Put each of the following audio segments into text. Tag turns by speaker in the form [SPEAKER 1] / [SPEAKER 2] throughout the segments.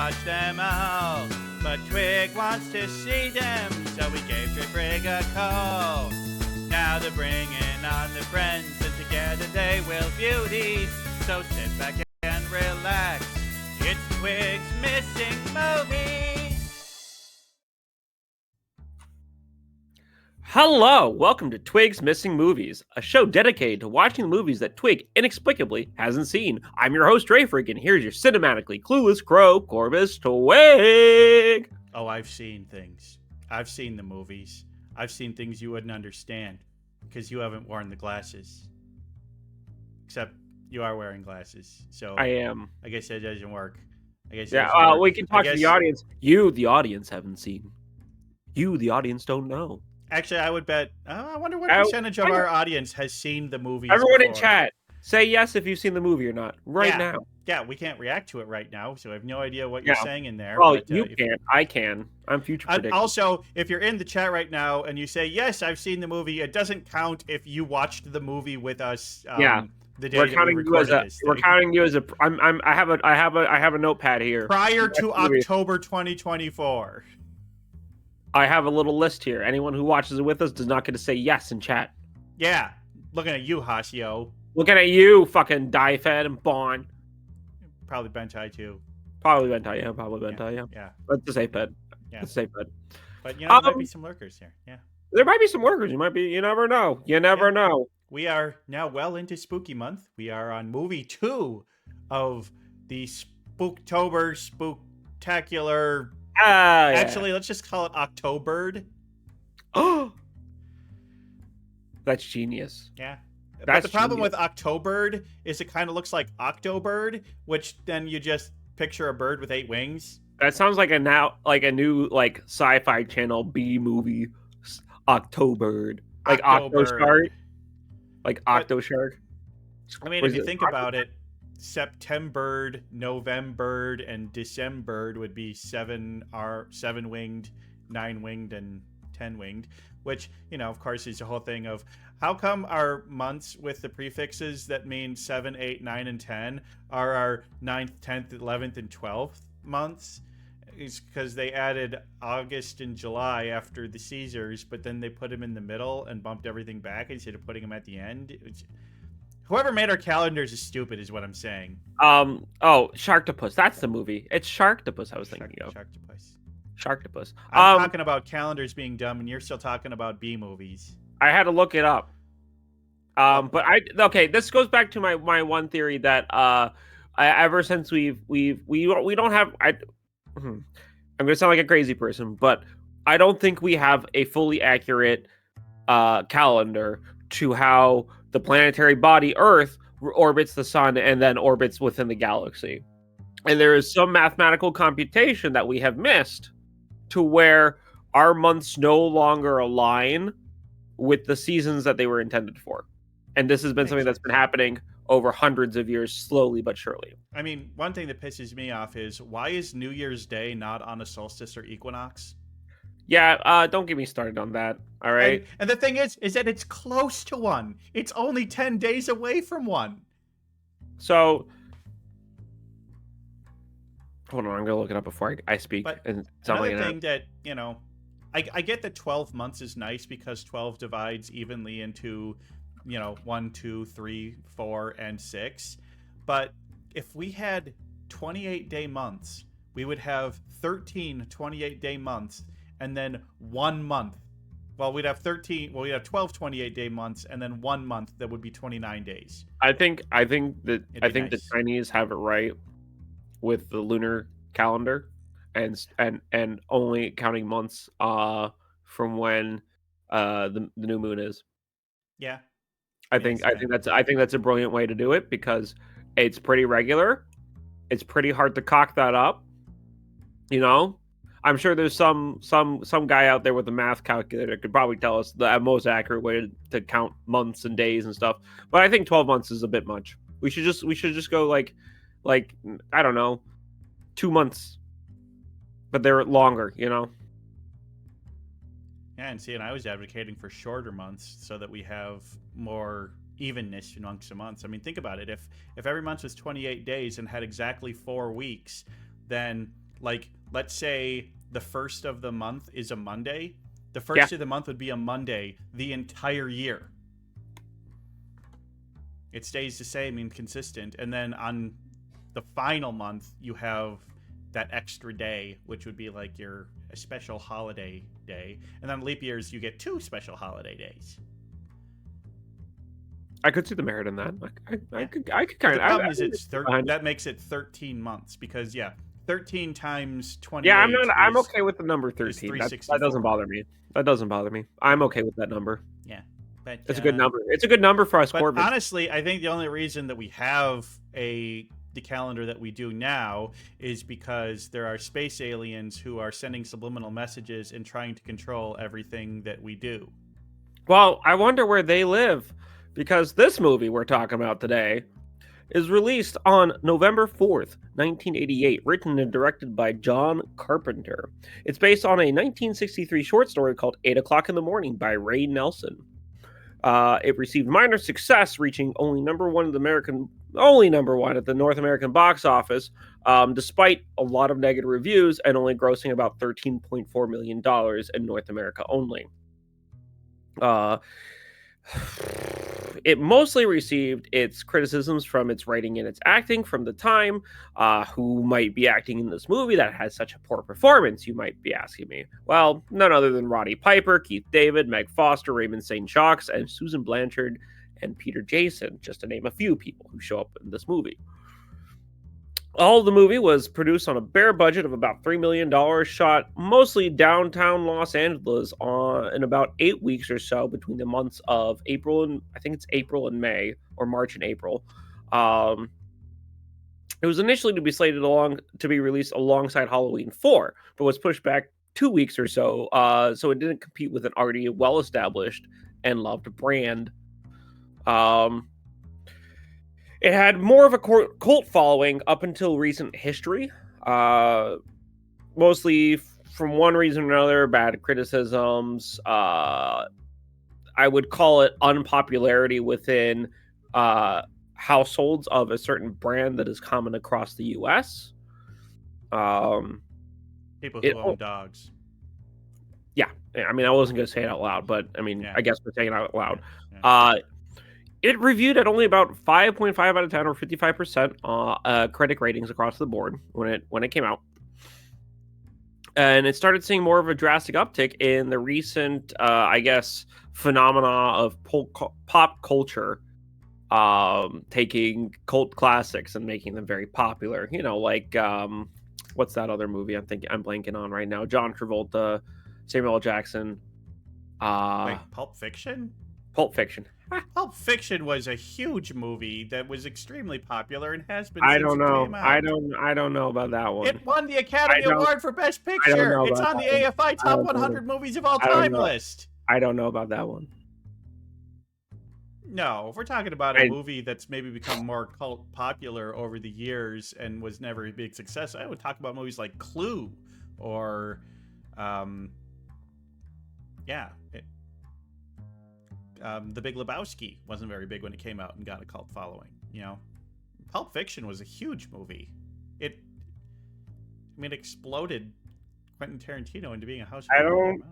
[SPEAKER 1] watch them all. But Twig wants to see them, so we gave Twig a call. Now they're bringing on the friends, and together they will view these. So sit back and relax. It's Twig's Missing Movies.
[SPEAKER 2] Hello, welcome to Twig's Missing Movies, a show dedicated to watching the movies that Twig inexplicably hasn't seen. I'm your host, Drayfreak, and here's your cinematically clueless crow, Corvus Twig.
[SPEAKER 1] Oh, I've seen things. I've seen the movies. I've seen things you wouldn't understand because you haven't worn the glasses. Except you are wearing glasses, so
[SPEAKER 2] I am.
[SPEAKER 1] I guess that doesn't work. I guess
[SPEAKER 2] we can talk to the audience. You, the audience, haven't seen. You, the audience, don't know.
[SPEAKER 1] Actually, I would bet. I wonder what percentage of our audience has seen the movie.
[SPEAKER 2] Everyone
[SPEAKER 1] before.
[SPEAKER 2] in chat, say yes if you've seen the movie or not now.
[SPEAKER 1] Yeah, we can't react to it right now, so I have no idea what you're saying in there.
[SPEAKER 2] Well, you can. I can. I'm future predicting.
[SPEAKER 1] Also, if you're in the chat right now and you say yes, I've seen the movie, it doesn't count if you watched the movie with us. The day
[SPEAKER 2] we're counting you as a. We're counting you as a. I have a notepad here.
[SPEAKER 1] Prior to October 2024.
[SPEAKER 2] I have a little list here. Anyone who watches it with us does not get to say yes in chat.
[SPEAKER 1] Yeah, looking at you, Hasio.
[SPEAKER 2] Looking at you, fucking Die-Fed and Bond.
[SPEAKER 1] Probably Bentai too.
[SPEAKER 2] Probably Bentai, yeah. Probably Bentai, yeah.
[SPEAKER 1] Yeah.
[SPEAKER 2] That's a safe bet.
[SPEAKER 1] Yeah.
[SPEAKER 2] That's a safe bet.
[SPEAKER 1] But there might be some lurkers here. Yeah.
[SPEAKER 2] There might be some lurkers. You never know. You never know.
[SPEAKER 1] We are now well into Spooky Month. We are on movie 2 of the Spooktober Spooktacular. Actually, let's just call it Octobird.
[SPEAKER 2] Oh, that's genius.
[SPEAKER 1] Yeah.
[SPEAKER 2] But
[SPEAKER 1] the problem with Octobird is it kind of looks like Octobird, which then you just picture a bird with 8 wings.
[SPEAKER 2] That sounds like a new sci-fi channel B movie, Octobird, like Octoshark, like Octoshark.
[SPEAKER 1] I mean, if you think about it, September, November, and December would be 7 winged, 9 winged, and 10 winged. Which, of course, is the whole thing of how come our months with the prefixes that mean 7, 8, 9, and 10 are our 9th, 10th, 11th, and 12th months? It's because they added August and July after the Caesars, but then they put them in the middle and bumped everything back instead of putting them at the end. Whoever made our calendars is stupid, is what I'm saying.
[SPEAKER 2] Sharktopus. That's the movie. It's Sharktopus I was thinking of. Sharktopus.
[SPEAKER 1] I'm talking about calendars being dumb, and you're still talking about B movies.
[SPEAKER 2] I had to look it up. This goes back to my one theory that ever since we don't have I'm gonna sound like a crazy person, but I don't think we have a fully accurate calendar to how the planetary body Earth orbits the sun and then orbits within the galaxy. And there is some mathematical computation that we have missed to where our months no longer align with the seasons that they were intended for. And this has been something that's been happening over hundreds of years, slowly but surely.
[SPEAKER 1] I mean, one thing that pisses me off is why is New Year's Day not on a solstice or equinox?
[SPEAKER 2] Yeah, don't get me started on that. All right.
[SPEAKER 1] And the thing is that it's close to one. It's only 10 days away from one.
[SPEAKER 2] So, hold on, I'm gonna look it up before I speak.
[SPEAKER 1] But
[SPEAKER 2] and
[SPEAKER 1] another thing that I get that 12 months is nice because 12 divides evenly into 1, 2, 3, 4, and 6. But if we had 28-day months, we would have 13 28-day months and then 1 month. Well, we'd have 12 28-day months and then 1 month that would be 29 days.
[SPEAKER 2] I think the Chinese have it right with the lunar calendar and only counting months from when the new moon is.
[SPEAKER 1] Yeah.
[SPEAKER 2] I think that's a brilliant way to do it because it's pretty regular. It's pretty hard to cock that up. I'm sure there's some guy out there with a math calculator that could probably tell us the most accurate way to count months and days and stuff. But I think 12 months is a bit much. We should just go like I don't know, 2 months, but they're longer.
[SPEAKER 1] Yeah, and I was advocating for shorter months so that we have more evenness amongst the months. I mean, think about it. If every month was 28 days and had exactly 4 weeks, then Like, let's say the first of the month is a Monday. The first of the month would be a Monday the entire year. It stays the same and consistent. And then on the final month, you have that extra day, which would be like a special holiday day. And then leap years, you get 2 special holiday days.
[SPEAKER 2] I could see the merit in that. I could kind of.
[SPEAKER 1] The problem is that makes it 13 months because 13 times 28.
[SPEAKER 2] Yeah, I'm okay with the number 13. That doesn't bother me. I'm okay with that number.
[SPEAKER 1] Yeah, but
[SPEAKER 2] it's a good number. It's a good number for us.
[SPEAKER 1] But honestly, I think the only reason that we have the calendar that we do now is because there are space aliens who are sending subliminal messages and trying to control everything that we do.
[SPEAKER 2] Well, I wonder where they live, because this movie we're talking about today is released on November 4th, 1988, written and directed by John Carpenter. It's based on a 1963 short story called 8 O'Clock in the Morning by Ray Nelson. It received minor success, reaching only number one at the North American box office, despite a lot of negative reviews, and only grossing about $13.4 million in North America only. It mostly received its criticisms from its writing and its acting from the time. Who might be acting in this movie that has such a poor performance, you might be asking me. Well, none other than Roddy Piper, Keith David, Meg Foster, Raymond St. Jacques, and Susan Blanchard and Peter Jason, just to name a few people who show up in this movie. All of the movie was produced on a bare budget of about $3 million, shot mostly downtown Los Angeles in about 8 weeks or so between the months of April and May, or March and April. It was initially to be released alongside Halloween 4, but was pushed back 2 weeks or so, so it didn't compete with an already well-established and loved brand. It had more of a cult following up until recent history, mostly from one reason or another, bad criticisms. I would call it unpopularity within households of a certain brand that is common across the U.S.
[SPEAKER 1] People who own dogs.
[SPEAKER 2] Yeah, I mean, I wasn't going to say it out loud, but I mean, I guess we're saying it out loud.
[SPEAKER 1] Yeah.
[SPEAKER 2] It reviewed at only about 5.5 out of 10, or 55% critic ratings across the board when it came out. And it started seeing more of a drastic uptick in the recent, phenomena of pop culture, taking cult classics and making them very popular. You know, like, what's that other movie I'm blanking on right now? John Travolta, Samuel L. Jackson.
[SPEAKER 1] Pulp Fiction?
[SPEAKER 2] Pulp Fiction.
[SPEAKER 1] Pulp Fiction was a huge movie that was extremely popular and has been.
[SPEAKER 2] I don't know. I don't know about that one.
[SPEAKER 1] It won the Academy Award for Best Picture. It's on the AFI Top 100 Movies of All Time list.
[SPEAKER 2] I don't know about that one.
[SPEAKER 1] No, if we're talking about a movie that's maybe become more cult popular over the years and was never a big success, I would talk about movies like Clue or, The Big Lebowski wasn't very big when it came out and got a cult following. You know, Pulp Fiction was a huge movie. It exploded Quentin Tarantino into being a household.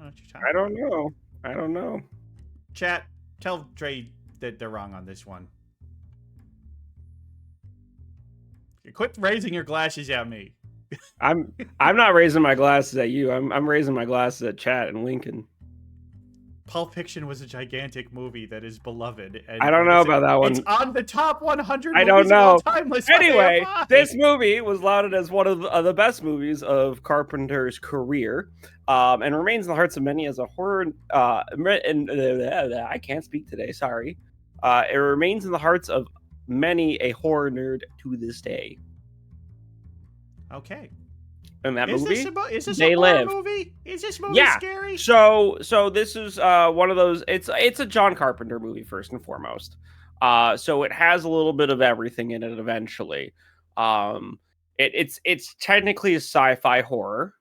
[SPEAKER 2] I don't know.
[SPEAKER 1] Chat, tell Dre that they're wrong on this one. Quit raising your glasses at me.
[SPEAKER 2] I'm not raising my glasses at you. I'm raising my glasses at Chat and Lincoln.
[SPEAKER 1] Pulp Fiction was a gigantic movie that is beloved. And
[SPEAKER 2] I don't know about that one.
[SPEAKER 1] It's on the top 100
[SPEAKER 2] I don't know.
[SPEAKER 1] of all time list.
[SPEAKER 2] Anyway, this movie was lauded as one of the best movies of Carpenter's career, and remains in the hearts of many as a horror. I can't speak today. Sorry. It remains in the hearts of many a horror nerd to this day.
[SPEAKER 1] Okay.
[SPEAKER 2] In that
[SPEAKER 1] is
[SPEAKER 2] movie,
[SPEAKER 1] this a horror movie? Is this movie scary?
[SPEAKER 2] So this is one of those. It's a John Carpenter movie first and foremost. So it has a little bit of everything in it. Eventually, it's technically a sci-fi horror.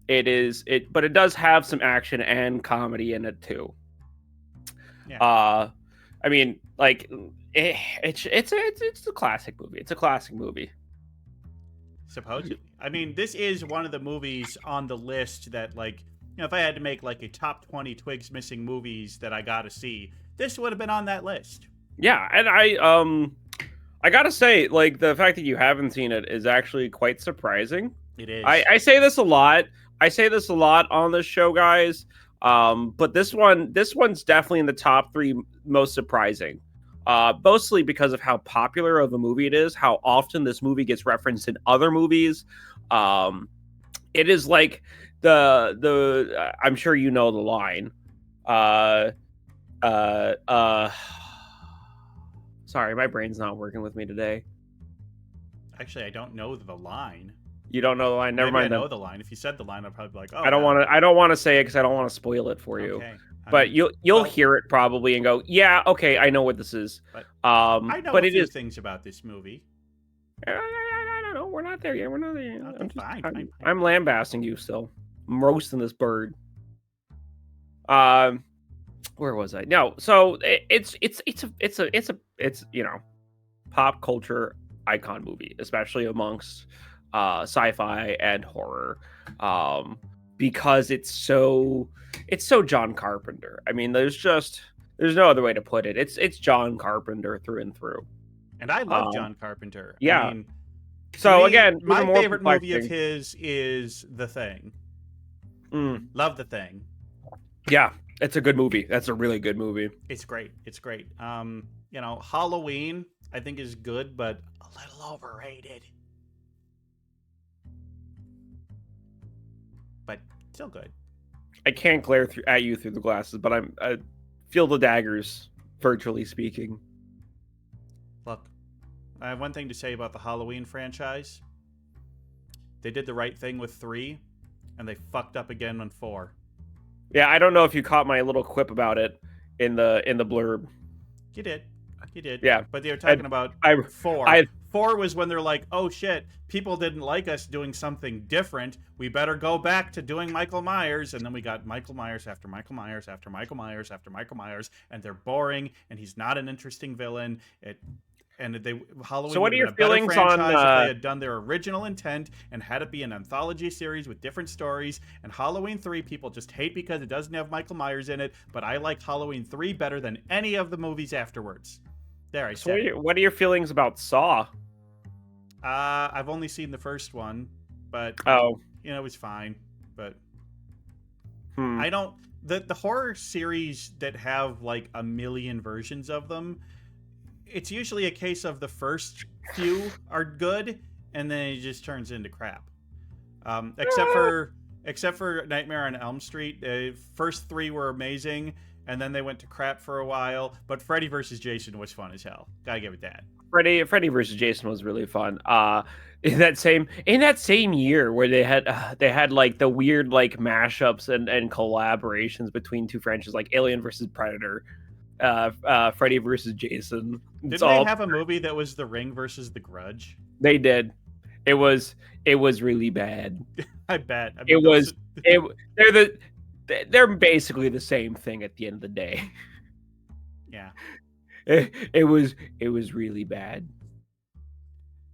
[SPEAKER 2] It is but it does have some action and comedy in it too. Yeah. I mean, like it's a classic movie. It's a classic movie.
[SPEAKER 1] Supposedly. I mean, this is one of the movies on the list that, like, if I had to make like a top 20 Twigs missing movies that I gotta see, this would have been on that list.
[SPEAKER 2] Yeah, and I gotta say, like, the fact that you haven't seen it is actually quite surprising.
[SPEAKER 1] It is.
[SPEAKER 2] I say this a lot. I say this a lot on this show, guys. But this one's definitely in the top 3 most surprising. Mostly because of how popular of a movie it is, how often this movie gets referenced in other movies. It is like the I'm sure you know the line. Sorry, my brain's not working with me today.
[SPEAKER 1] Actually, I don't know the line.
[SPEAKER 2] You don't know the line? Never mind.
[SPEAKER 1] I know the line. If you said the line, I'd probably be like, "Oh."
[SPEAKER 2] I don't want to say it because I don't want to spoil it for you.
[SPEAKER 1] Okay.
[SPEAKER 2] But you'll hear it probably and go, "Yeah, okay, I know what this is."
[SPEAKER 1] But
[SPEAKER 2] I
[SPEAKER 1] know a few things about this movie.
[SPEAKER 2] I don't know. We're not there yet. We're not there yet.
[SPEAKER 1] Fine.
[SPEAKER 2] I'm lambasting you still. I'm roasting this bird. Where was I? No, so it's pop culture icon movie, especially amongst sci-fi and horror, because it's so John Carpenter. I mean, there's no other way to put it. It's John Carpenter through and through.
[SPEAKER 1] And I love John Carpenter.
[SPEAKER 2] Yeah.
[SPEAKER 1] I mean,
[SPEAKER 2] so again,
[SPEAKER 1] my favorite movie of his is The Thing. Love The Thing.
[SPEAKER 2] Yeah, it's a good movie. That's a really good movie.
[SPEAKER 1] It's great. Halloween I think is good, but a little overrated. But still good.
[SPEAKER 2] I can't glare at you through the glasses, but I feel the daggers, virtually speaking.
[SPEAKER 1] Look, I have one thing to say about the Halloween franchise. They did the right thing with 3, and they fucked up again on 4.
[SPEAKER 2] Yeah, I don't know if you caught my little quip about it in the blurb.
[SPEAKER 1] You did.
[SPEAKER 2] Yeah.
[SPEAKER 1] But they were talking about 4. 4 was when they're like, oh shit, people didn't like us doing something different. We better go back to doing Michael Myers. And then we got Michael Myers after Michael Myers after Michael Myers after Michael Myers. And they're boring, and he's not an interesting villain. Halloween.
[SPEAKER 2] So what are your feelings
[SPEAKER 1] on
[SPEAKER 2] if
[SPEAKER 1] they had done their original intent and had it be an anthology series with different stories? And Halloween 3 people just hate because it doesn't have Michael Myers in it, but I like Halloween 3 better than any of the movies afterwards. There, I said it.
[SPEAKER 2] What are your feelings about Saw?
[SPEAKER 1] I've only seen the first one, but it was fine. But I don't the horror series that have like a million versions of them. It's usually a case of the first few are good, and then it just turns into crap. Except for Nightmare on Elm Street, the first 3 were amazing, and then they went to crap for a while. But Freddy vs. Jason was fun as hell. Gotta give it that.
[SPEAKER 2] Freddy vs. Jason was really fun. In that same year where they had like the weird like mashups and collaborations between 2 franchises like Alien vs. Predator. Freddy versus Jason.
[SPEAKER 1] Didn't they have a movie that was The Ring versus The Grudge?
[SPEAKER 2] They did. It was really bad.
[SPEAKER 1] I bet. I mean,
[SPEAKER 2] they're basically the same thing at the end of the day.
[SPEAKER 1] Yeah.
[SPEAKER 2] It was really bad.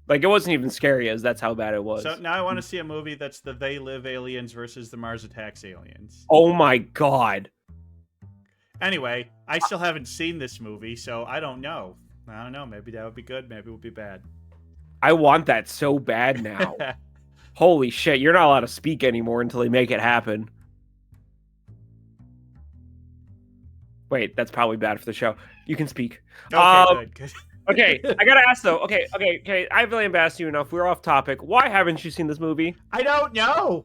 [SPEAKER 2] Like, it wasn't even scary as that's how bad it was.
[SPEAKER 1] So now I want to see a movie that's the They Live aliens versus the Mars Attacks aliens.
[SPEAKER 2] Oh my god.
[SPEAKER 1] Anyway, I still haven't seen this movie, so I don't know. Maybe that would be good. Maybe it would be bad.
[SPEAKER 2] I want that so bad now. Holy shit, you're not allowed to speak anymore until they make it happen. Wait, that's probably bad for the show. You can speak.
[SPEAKER 1] Okay, good.
[SPEAKER 2] Okay, I gotta ask though. Okay. I've really asked you enough. We're off topic. Why haven't you seen this movie?
[SPEAKER 1] I don't know.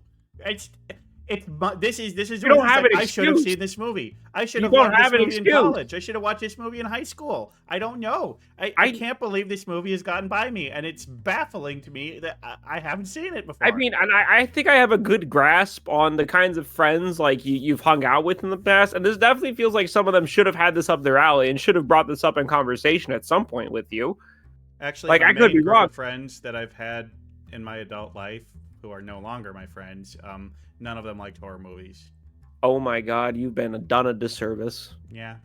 [SPEAKER 1] This is
[SPEAKER 2] you don't have an excuse.
[SPEAKER 1] I should have seen this movie. I should have watched this movie in college. I should have watched this movie in high school. I don't know. I can't believe this movie has gotten by me, and it's baffling to me that I haven't seen it before.
[SPEAKER 2] I mean, and I think I have a good grasp on the kinds of friends like you've hung out with in the past, and this definitely feels like some of them should have had this up their alley and should have brought this up in conversation at some point with you.
[SPEAKER 1] Actually,
[SPEAKER 2] like I could be wrong.
[SPEAKER 1] Friends that I've had in my adult life who are no longer my friends. None of them liked horror movies.
[SPEAKER 2] Oh my god, you've done a disservice.
[SPEAKER 1] Yeah.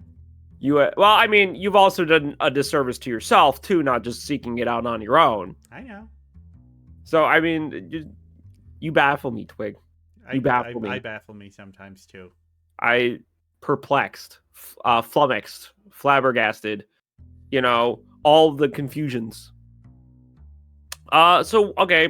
[SPEAKER 2] Well, I mean, you've also done a disservice to yourself too, not just seeking it out on your own.
[SPEAKER 1] I know.
[SPEAKER 2] So I mean, you baffle me, Twig. You baffle me.
[SPEAKER 1] I baffle me sometimes too.
[SPEAKER 2] I perplexed, flummoxed, flabbergasted. All the confusions. So okay,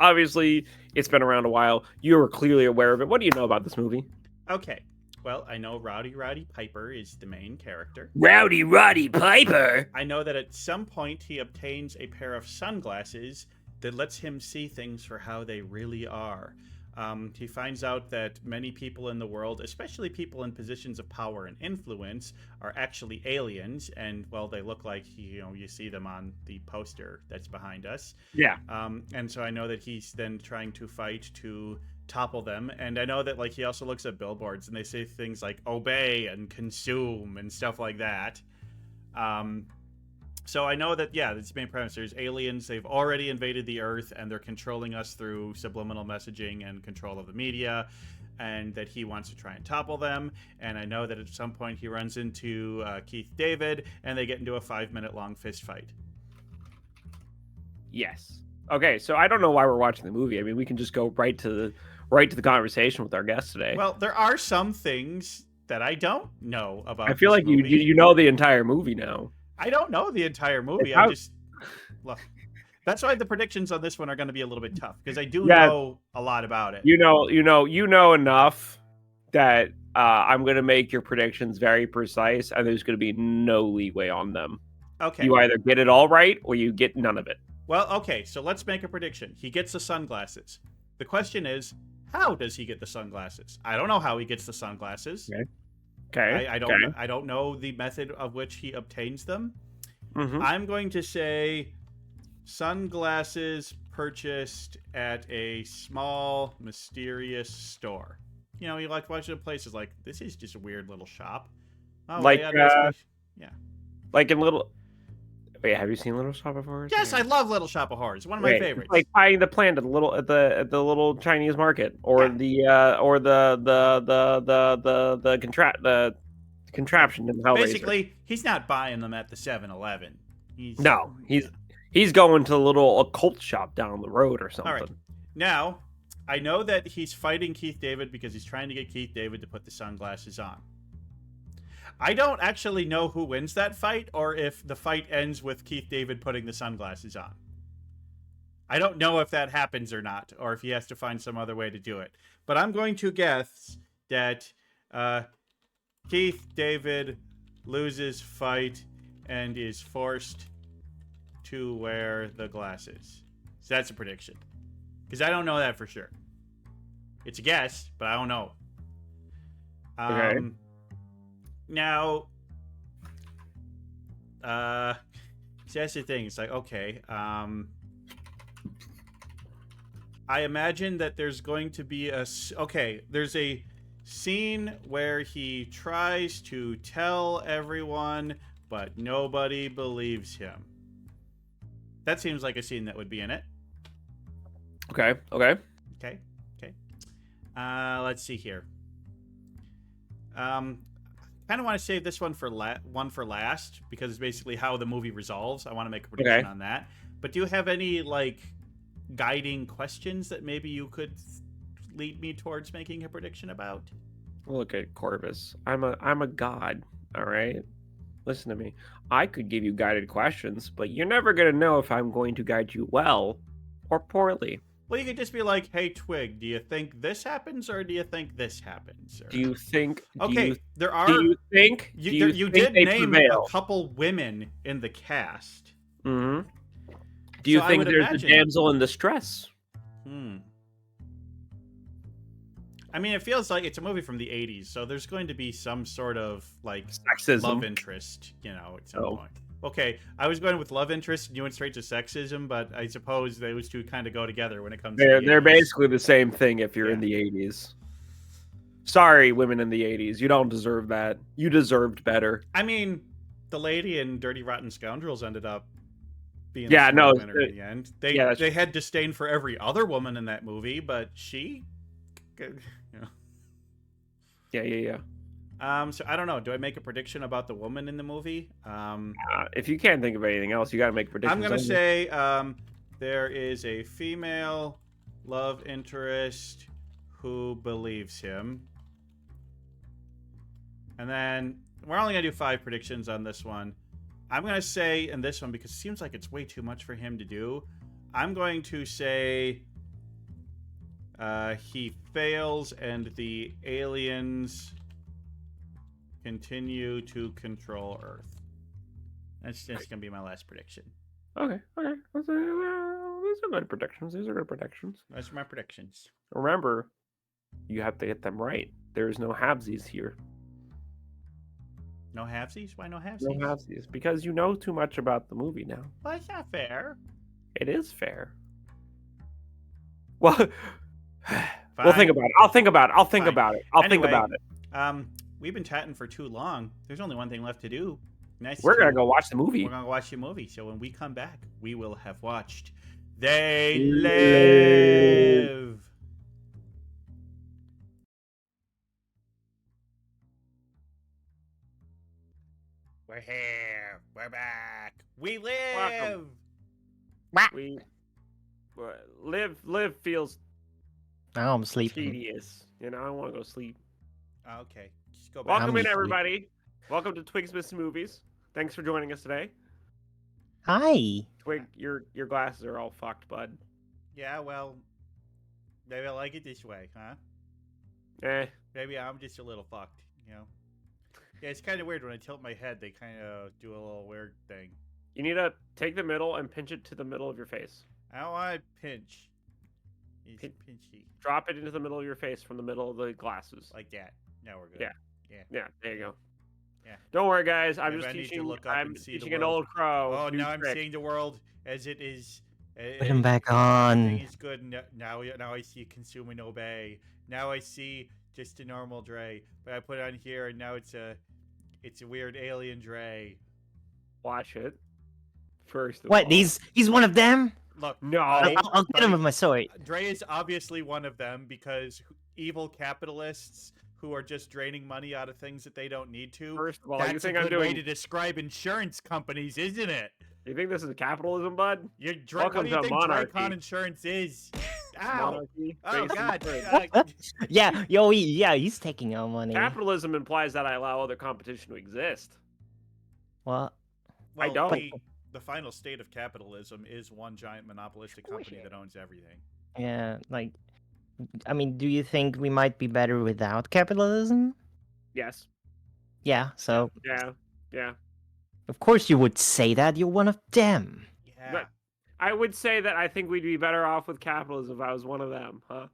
[SPEAKER 2] obviously it's been around a while. You were clearly aware of it. What do you know about this movie?
[SPEAKER 1] Okay. Well, I know Rowdy Roddy Piper is the main character.
[SPEAKER 2] Rowdy Roddy Piper?
[SPEAKER 1] I know that at some point he obtains a pair of sunglasses that lets him see things for how they really are. He finds out that many people in the world, especially people in positions of power and influence, are actually aliens, and well, they look like you see them on the poster that's behind us.
[SPEAKER 2] Yeah.
[SPEAKER 1] And so I know that he's then trying to fight to topple them, and I know that he also looks at billboards and they say things like obey and consume and stuff like that. So I know that, yeah, that's the main premise. There's aliens. They've already invaded the Earth, and they're controlling us through subliminal messaging and control of the media, and that he wants to try and topple them. And I know that at some point he runs into Keith David, and they get into a 5-minute long fist fight.
[SPEAKER 2] Yes. Okay, so I don't know why we're watching the movie. I mean, we can just go right to the conversation with our guest today.
[SPEAKER 1] Well, there are some things that I don't know about.
[SPEAKER 2] I feel like
[SPEAKER 1] movie.
[SPEAKER 2] you know the entire movie now.
[SPEAKER 1] I don't know the entire movie. Look, that's why the predictions on this one are going to be a little bit tough, because I do know a lot about it.
[SPEAKER 2] You know enough that I'm going to make your predictions very precise, and there's going to be no leeway on them.
[SPEAKER 1] Okay.
[SPEAKER 2] You either get it all right or you get none of it.
[SPEAKER 1] Well, okay, so let's make a prediction. He gets the sunglasses. The question is, how does he get the sunglasses? I don't know how he gets the sunglasses.
[SPEAKER 2] Okay.
[SPEAKER 1] I don't know the method of which he obtains them.
[SPEAKER 2] Mm-hmm.
[SPEAKER 1] I'm going to say sunglasses purchased at a small, mysterious store. You like watching places like, this is just a weird little shop. Oh,
[SPEAKER 2] like,
[SPEAKER 1] yeah.
[SPEAKER 2] Like in Little... Wait, have you seen Little Shop of Horrors?
[SPEAKER 1] Yes, I love Little Shop of Horrors. One of my favorites.
[SPEAKER 2] Like buying the plant at the little Chinese market, or the contraption in Hellraiser.
[SPEAKER 1] Basically, he's not buying them at the 7-Eleven.
[SPEAKER 2] He's going to a little occult shop down the road or something.
[SPEAKER 1] All right. Now, I know that he's fighting Keith David because he's trying to get Keith David to put the sunglasses on. I don't actually know who wins that fight, or if the fight ends with Keith David putting the sunglasses on. I don't know if that happens or not, or if he has to find some other way to do it. But I'm going to guess that Keith David loses fight and is forced to wear the glasses. So that's a prediction. Because I don't know that for sure. It's a guess, but I don't know.
[SPEAKER 2] Okay.
[SPEAKER 1] Now, see, that's the thing. It's like, okay, I imagine that there's going to be there's a scene where he tries to tell everyone, but nobody believes him. That seems like a scene that would be in it.
[SPEAKER 2] Okay.
[SPEAKER 1] Let's see here. Kind of want to save this one for last, because it's basically how the movie resolves. I want to make a prediction on that. But do you have any guiding questions that maybe you could lead me towards making a prediction about?
[SPEAKER 2] Look at Corvus. I'm a god. All right. Listen to me. I could give you guided questions, but you're never gonna know if I'm going to guide you well or poorly.
[SPEAKER 1] Well, you could just be like, "Hey, Twig, do you think this happens, or do you think this happens?" Or...
[SPEAKER 2] Do you think?
[SPEAKER 1] There are.
[SPEAKER 2] Do you think?
[SPEAKER 1] You did name a couple women in the cast.
[SPEAKER 2] Mm-hmm. Do you think there's a damsel in distress?
[SPEAKER 1] I mean, it feels like it's a movie from the 80s, so there's going to be some sort of
[SPEAKER 2] sexism,
[SPEAKER 1] love interest, at some point. Okay, I was going with love interest, and you went straight to sexism, but I suppose those two kind of go together when it comes to
[SPEAKER 2] they're basically the same thing if you're in the 80s. Sorry, women in the 80s. You don't deserve that. You deserved better.
[SPEAKER 1] I mean, the lady in Dirty Rotten Scoundrels ended up being
[SPEAKER 2] the
[SPEAKER 1] winner in the end. They had disdain for every other woman in that movie, but she...
[SPEAKER 2] Yeah.
[SPEAKER 1] So I don't know. Do I make a prediction about the woman in the movie?
[SPEAKER 2] If you can't think of anything else, you got to make predictions.
[SPEAKER 1] I'm gonna say there is a female love interest who believes him. And then we're only going to do 5 predictions on this one. I'm going to say in this one, because it seems like it's way too much for him to do, I'm going to say he fails and the aliens continue to control Earth. That's going to be my last prediction.
[SPEAKER 2] Okay. These are good predictions. Those are
[SPEAKER 1] my predictions.
[SPEAKER 2] Remember, you have to get them right. There's no halvesies here.
[SPEAKER 1] No halvesies? Why no halvesies?
[SPEAKER 2] No halvesies. Because you know too much about the movie now.
[SPEAKER 1] Well, that's not fair.
[SPEAKER 2] It is fair. Well, we'll think about it. I'll think about it.
[SPEAKER 1] We've been chatting for too long. There's only one thing left to do.
[SPEAKER 2] We're going to go watch the movie.
[SPEAKER 1] We're going to watch the movie. So when we come back, we will have watched They Live. We're here. We're back. We live.
[SPEAKER 2] Live feels
[SPEAKER 3] Now I'm sleeping.
[SPEAKER 2] tedious. You know, I want to go sleep.
[SPEAKER 1] Okay. Just go back.
[SPEAKER 2] Welcome in, everybody. Welcome to Twigs Miss Movies. Thanks for joining us today.
[SPEAKER 3] Hi.
[SPEAKER 2] Twig, your glasses are all fucked, bud.
[SPEAKER 1] Yeah, well, maybe I like it this way, huh? Maybe I'm just a little fucked, you know? Yeah, it's kind of weird when I tilt my head. They kind of do a little weird thing.
[SPEAKER 2] You need to take the middle and pinch it to the middle of your face.
[SPEAKER 1] I don't want to pinch. It's pinchy.
[SPEAKER 2] Drop it into the middle of your face from the middle of the glasses.
[SPEAKER 1] Like that. Now we're good.
[SPEAKER 2] Yeah, there you go.
[SPEAKER 1] Yeah.
[SPEAKER 2] Don't worry, guys. I'm
[SPEAKER 1] Maybe
[SPEAKER 2] just
[SPEAKER 1] I need
[SPEAKER 2] teaching.
[SPEAKER 1] to look up
[SPEAKER 2] I'm
[SPEAKER 1] and see
[SPEAKER 2] teaching
[SPEAKER 1] the
[SPEAKER 2] an
[SPEAKER 1] world.
[SPEAKER 2] old crow.
[SPEAKER 1] Oh,
[SPEAKER 2] new
[SPEAKER 1] now I'm
[SPEAKER 2] trick.
[SPEAKER 1] seeing the world as it is.
[SPEAKER 3] Put him back on.
[SPEAKER 1] Everything is good. Now I see consume and obey. Now I see just a normal Dre. But I put it on here, and now it's a weird alien Dre.
[SPEAKER 2] Watch it. First of
[SPEAKER 3] What?
[SPEAKER 2] all.
[SPEAKER 3] He's one of them?
[SPEAKER 1] Look,
[SPEAKER 2] No.
[SPEAKER 3] I'll get him with my sword.
[SPEAKER 1] Dre is obviously one of them because evil capitalists who are just draining money out of things that they don't need to.
[SPEAKER 2] First of all,
[SPEAKER 1] That's
[SPEAKER 2] you think
[SPEAKER 1] a
[SPEAKER 2] I'm
[SPEAKER 1] good way
[SPEAKER 2] doing?
[SPEAKER 1] to describe insurance companies, isn't it?
[SPEAKER 2] You think this is capitalism, bud?
[SPEAKER 1] What do you think
[SPEAKER 2] monarchy.
[SPEAKER 1] Dracon Insurance is? Ow!
[SPEAKER 2] Monarchy,
[SPEAKER 1] Oh,
[SPEAKER 2] based on
[SPEAKER 1] God.
[SPEAKER 2] birth.
[SPEAKER 3] Yeah, he's taking our money.
[SPEAKER 2] Capitalism implies that I allow other competition to exist.
[SPEAKER 3] What?
[SPEAKER 2] I don't.
[SPEAKER 1] The final state of capitalism is one giant monopolistic company that owns everything.
[SPEAKER 3] Yeah, like, I mean, do you think we might be better without capitalism?
[SPEAKER 2] Yes.
[SPEAKER 3] Yeah, so
[SPEAKER 2] Yeah.
[SPEAKER 3] of course you would say that. You're one of them.
[SPEAKER 1] Yeah.
[SPEAKER 2] But I would say that I think we'd be better off with capitalism if I was one of them, huh?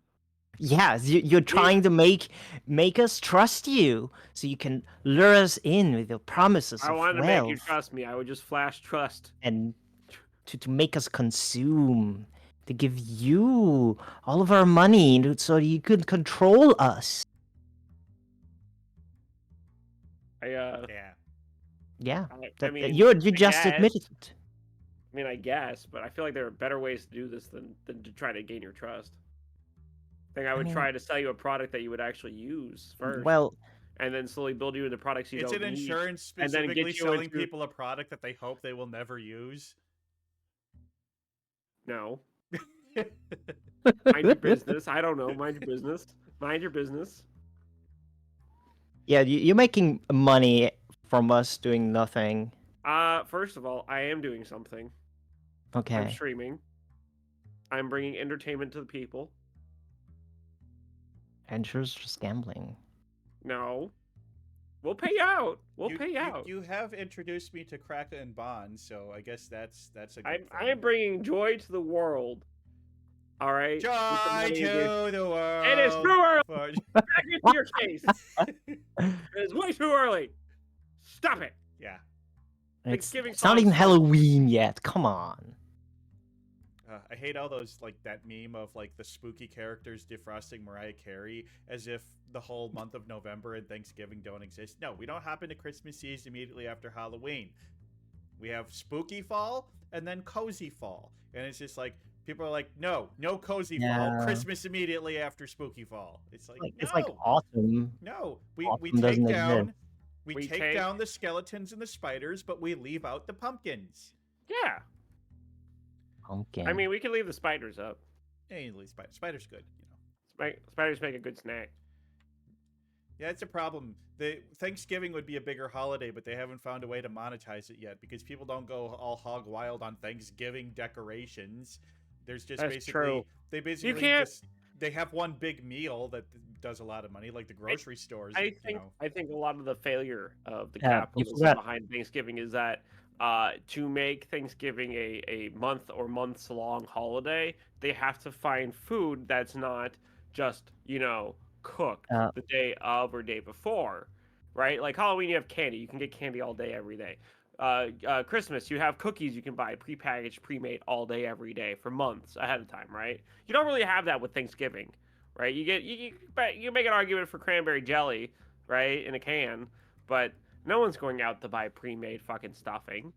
[SPEAKER 3] Yeah, you're trying to make us trust you, so you can lure us in with your promises
[SPEAKER 2] I
[SPEAKER 3] of
[SPEAKER 2] wanted to
[SPEAKER 3] wealth,
[SPEAKER 2] make you trust me. I would just flash trust.
[SPEAKER 3] and to make us consume, to give you all of our money, so you could control us.
[SPEAKER 1] Yeah.
[SPEAKER 3] Yeah,
[SPEAKER 2] I mean,
[SPEAKER 3] you
[SPEAKER 2] I
[SPEAKER 3] just
[SPEAKER 2] guess.
[SPEAKER 3] admitted it.
[SPEAKER 2] I mean, I guess, but I feel like there are better ways to do this than to try to gain your trust. I think I would try to sell you a product that you would actually use first.
[SPEAKER 3] Well,
[SPEAKER 2] and then slowly build you into products you
[SPEAKER 1] It's
[SPEAKER 2] don't
[SPEAKER 1] an
[SPEAKER 2] need.
[SPEAKER 1] insurance
[SPEAKER 2] and then
[SPEAKER 1] specifically
[SPEAKER 2] get you
[SPEAKER 1] selling
[SPEAKER 2] into-
[SPEAKER 1] people a product that they hope they will never use.
[SPEAKER 2] No. Mind your business. I don't know. Mind your business. Mind your business.
[SPEAKER 3] yeah, you're making money from us doing nothing.
[SPEAKER 2] First of all, I am doing something. I'm
[SPEAKER 3] Okay.
[SPEAKER 2] streaming. I'm bringing entertainment to the people.
[SPEAKER 3] And sure, just gambling.
[SPEAKER 2] No. We'll pay you out. We'll pay you out.
[SPEAKER 1] You have introduced me to Kraka and Bond, so I guess that's a good
[SPEAKER 2] I
[SPEAKER 1] thing.
[SPEAKER 2] am bringing joy to the world. All right.
[SPEAKER 1] Joy to the world.
[SPEAKER 2] It is too early.
[SPEAKER 1] for-
[SPEAKER 2] Back into your case. It is way too early. Stop it.
[SPEAKER 1] Yeah.
[SPEAKER 2] Thanksgiving
[SPEAKER 3] It's not even
[SPEAKER 2] songs.
[SPEAKER 3] Halloween yet. Come on.
[SPEAKER 1] I hate all those, like, that meme of, like, the spooky characters defrosting Mariah Carey as if the whole month of November and Thanksgiving don't exist. No, we don't hop into Christmas Eve immediately after Halloween. We have spooky fall and then cozy fall. And it's just like, people are like, no cozy fall.
[SPEAKER 3] Yeah.
[SPEAKER 1] Christmas immediately after spooky fall. It's like, no.
[SPEAKER 3] It's like autumn.
[SPEAKER 1] No, we
[SPEAKER 3] Autumn
[SPEAKER 1] take
[SPEAKER 3] doesn't
[SPEAKER 1] down
[SPEAKER 3] exist.
[SPEAKER 1] we take down the skeletons and the spiders, but we leave out the pumpkins.
[SPEAKER 2] Yeah.
[SPEAKER 3] Pumpkin.
[SPEAKER 2] I mean, we can leave the spiders up.
[SPEAKER 1] Hey, spider's good.
[SPEAKER 2] Spiders make a good snack.
[SPEAKER 1] Yeah, it's a problem. Thanksgiving would be a bigger holiday, but they haven't found a way to monetize it yet because people don't go all hog wild on Thanksgiving decorations. There's just
[SPEAKER 2] That's
[SPEAKER 1] basically
[SPEAKER 2] true.
[SPEAKER 1] they basically they have one big meal that does a lot of money, like the grocery stores.
[SPEAKER 2] I think a lot of the failure of the
[SPEAKER 3] You
[SPEAKER 2] capitalism
[SPEAKER 3] forgot.
[SPEAKER 2] behind Thanksgiving is that to make Thanksgiving a month or months long holiday, they have to find food that's not just cooked the day of or day before, right? Like Halloween, you have candy. You can get candy all day, every day. Christmas, you have cookies you can buy prepackaged, pre-made all day, every day for months ahead of time, right? You don't really have that with Thanksgiving, right? You make an argument for cranberry jelly, right, in a can, but no one's going out to buy pre-made fucking stuffing.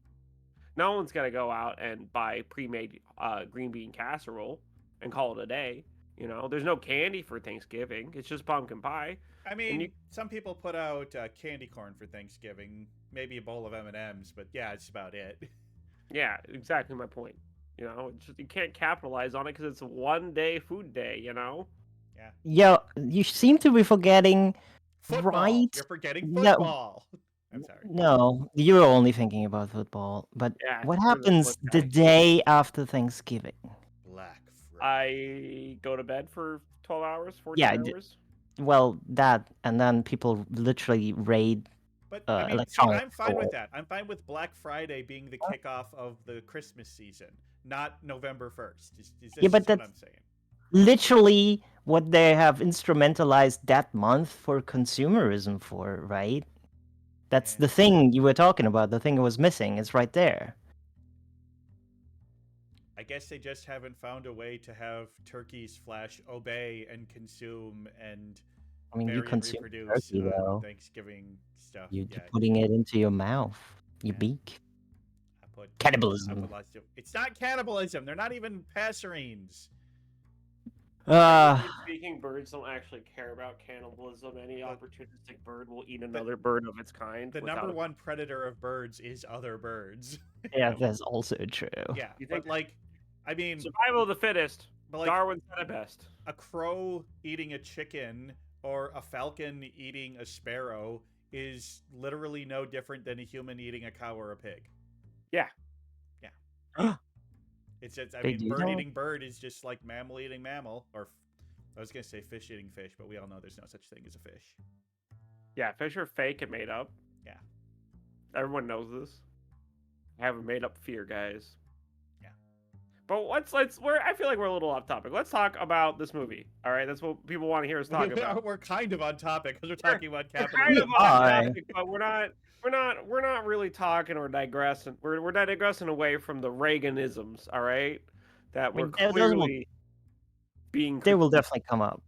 [SPEAKER 2] No one's gonna go out and buy pre-made green bean casserole and call it a day. There's no candy for Thanksgiving. It's just pumpkin pie.
[SPEAKER 1] I mean, some people put out candy corn for Thanksgiving, maybe a bowl of M&Ms, but yeah, it's about it.
[SPEAKER 2] Yeah, exactly my point. You can't capitalize on it because it's a one-day food day.
[SPEAKER 1] Yeah.
[SPEAKER 3] Yo, you seem to be forgetting.
[SPEAKER 1] Football.
[SPEAKER 3] Right?
[SPEAKER 1] You're forgetting football. I'm sorry.
[SPEAKER 3] No, you're only thinking about football. But
[SPEAKER 2] Yeah,
[SPEAKER 3] what
[SPEAKER 2] you're the
[SPEAKER 3] happens
[SPEAKER 2] foot guy.
[SPEAKER 3] the day after Thanksgiving?
[SPEAKER 1] Black Friday.
[SPEAKER 2] I go to bed for 12 hours, 14 hours.
[SPEAKER 3] Well, that, and then people literally raid.
[SPEAKER 1] But I mean, see,
[SPEAKER 3] electronic
[SPEAKER 1] I'm fine with
[SPEAKER 3] store.
[SPEAKER 1] that. I'm fine with Black Friday being the kickoff of the Christmas season, not November 1st.
[SPEAKER 3] But
[SPEAKER 1] what I'm saying.
[SPEAKER 3] Literally what they have instrumentalized that month for consumerism for, right? That's the thing you were talking about. The thing that was missing is right there.
[SPEAKER 1] I guess they just haven't found a way to have turkeys obey and consume and
[SPEAKER 3] you consume
[SPEAKER 1] reproduce
[SPEAKER 3] turkey, though.
[SPEAKER 1] Thanksgiving stuff.
[SPEAKER 3] You're putting it into your mouth, your beak. Cannibalism.
[SPEAKER 1] It's not cannibalism. They're not even passerines.
[SPEAKER 2] Speaking, birds don't actually care about cannibalism. Any opportunistic bird will eat another bird of its kind.
[SPEAKER 1] The number one predator of birds is other birds.
[SPEAKER 3] Yeah, that's also true.
[SPEAKER 1] Yeah, but I mean,
[SPEAKER 2] survival of the fittest. But Darwin said it best.
[SPEAKER 1] A crow eating a chicken or a falcon eating a sparrow is literally no different than a human eating a cow or a pig.
[SPEAKER 2] Yeah.
[SPEAKER 1] Bird eating bird is just like mammal eating mammal, or I was gonna say fish eating fish, but we all know there's no such thing as a fish.
[SPEAKER 2] Yeah, fish are fake and made up.
[SPEAKER 1] Yeah.
[SPEAKER 2] Everyone knows this. I have a made up fear, guys.
[SPEAKER 1] Yeah.
[SPEAKER 2] But I feel like we're a little off topic. Let's talk about this movie. All right, that's what people want to hear us talk about.
[SPEAKER 1] We're kind of on topic because we're talking about capitalism.
[SPEAKER 2] Kind of on topic, but we're not really talking or digressing. We're digressing away from the Reaganisms, all right? That we're clearly being.
[SPEAKER 3] They will definitely come up.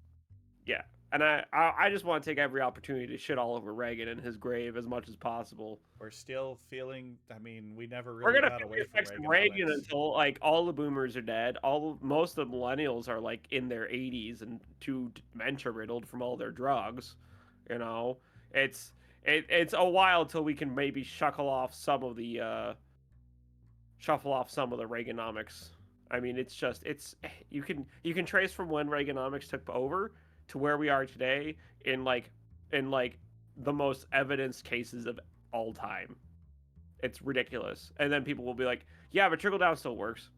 [SPEAKER 2] Yeah, and I just want to take every opportunity to shit all over Reagan and his grave as much as possible.
[SPEAKER 1] We're still feeling. I mean, we never really got away from
[SPEAKER 2] Reagan until all the boomers are dead. Most of the millennials are in their 80s and too dementia riddled from all their drugs. It's a while till we can maybe shuffle off some of the Reaganomics. I mean, you can trace from when Reaganomics took over to where we are today in the most evidenced cases of all time. It's ridiculous. And then people will be like, yeah, but trickle down still works.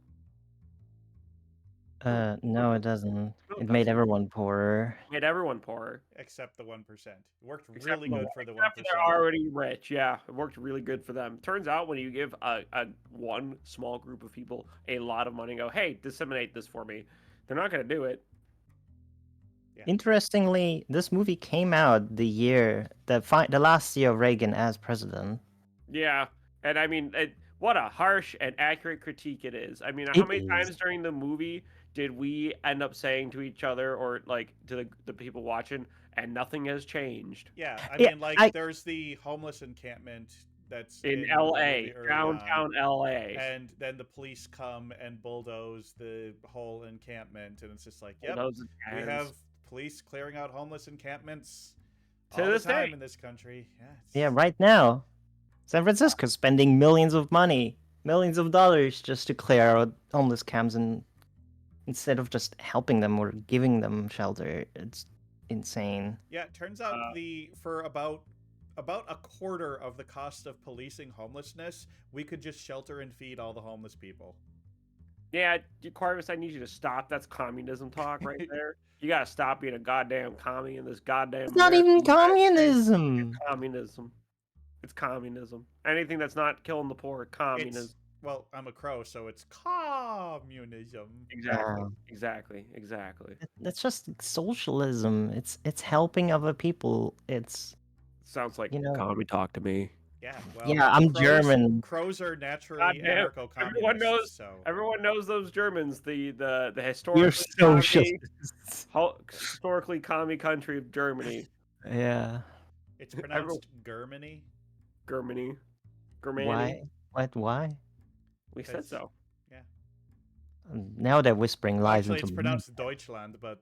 [SPEAKER 3] No, it doesn't. It made everyone poorer.
[SPEAKER 2] Made everyone poorer.
[SPEAKER 1] Except the 1%. It worked really good for the 1%.
[SPEAKER 2] They're already rich, yeah. It worked really good for them. Turns out when you give a one small group of people a lot of money and go, hey, disseminate this for me, they're not going to do it.
[SPEAKER 3] Yeah. Interestingly, this movie came out the last year of Reagan as president.
[SPEAKER 2] Yeah, and I mean, what a harsh and accurate critique it is. I mean, how many times during the movie did we end up saying to each other or to the people watching, and nothing has changed?
[SPEAKER 1] Yeah, I mean, there's the homeless encampment that's
[SPEAKER 2] in L.A., downtown L.A.,
[SPEAKER 1] and then the police come and bulldoze the whole encampment, and it's just like, yep, we have police clearing out homeless encampments all the time in this country.
[SPEAKER 3] Yeah, right now, San Francisco spending millions of money Millions of dollars just to clear out homeless camps, and instead of just helping them or giving them shelter. It's insane.
[SPEAKER 1] Yeah, it turns out
[SPEAKER 2] Uh,
[SPEAKER 1] for about a quarter of the cost of policing homelessness, we could just shelter and feed all the homeless people.
[SPEAKER 2] Yeah, Corvus, I need you to stop. That's communism talk right there. You gotta stop being a goddamn commie in this goddamn.
[SPEAKER 3] It's not even
[SPEAKER 2] American United States.
[SPEAKER 3] communism.
[SPEAKER 2] Communism. It's communism. Anything that's not killing the poor, communism.
[SPEAKER 1] Well, I'm a crow, so it's communism.
[SPEAKER 2] Exactly.
[SPEAKER 3] Yeah.
[SPEAKER 2] Exactly.
[SPEAKER 3] That's just socialism. It's helping other people. It's
[SPEAKER 2] Sounds like
[SPEAKER 3] You know.
[SPEAKER 2] commie talk to me.
[SPEAKER 1] Yeah, well,
[SPEAKER 3] Yeah, I'm German.
[SPEAKER 1] Crows are naturally
[SPEAKER 2] Goddamn,
[SPEAKER 1] anarcho-communists.
[SPEAKER 2] Everyone knows those Germans. The
[SPEAKER 3] We're
[SPEAKER 2] historically
[SPEAKER 3] socialists.
[SPEAKER 2] historically commie country of Germany.
[SPEAKER 3] Yeah.
[SPEAKER 1] It's pronounced Germany.
[SPEAKER 2] Germany.
[SPEAKER 3] Why? What? Why?
[SPEAKER 2] We said so.
[SPEAKER 3] Now they're whispering
[SPEAKER 1] Well,
[SPEAKER 3] lies
[SPEAKER 1] actually,
[SPEAKER 3] into
[SPEAKER 1] it's pronounced Deutschland, but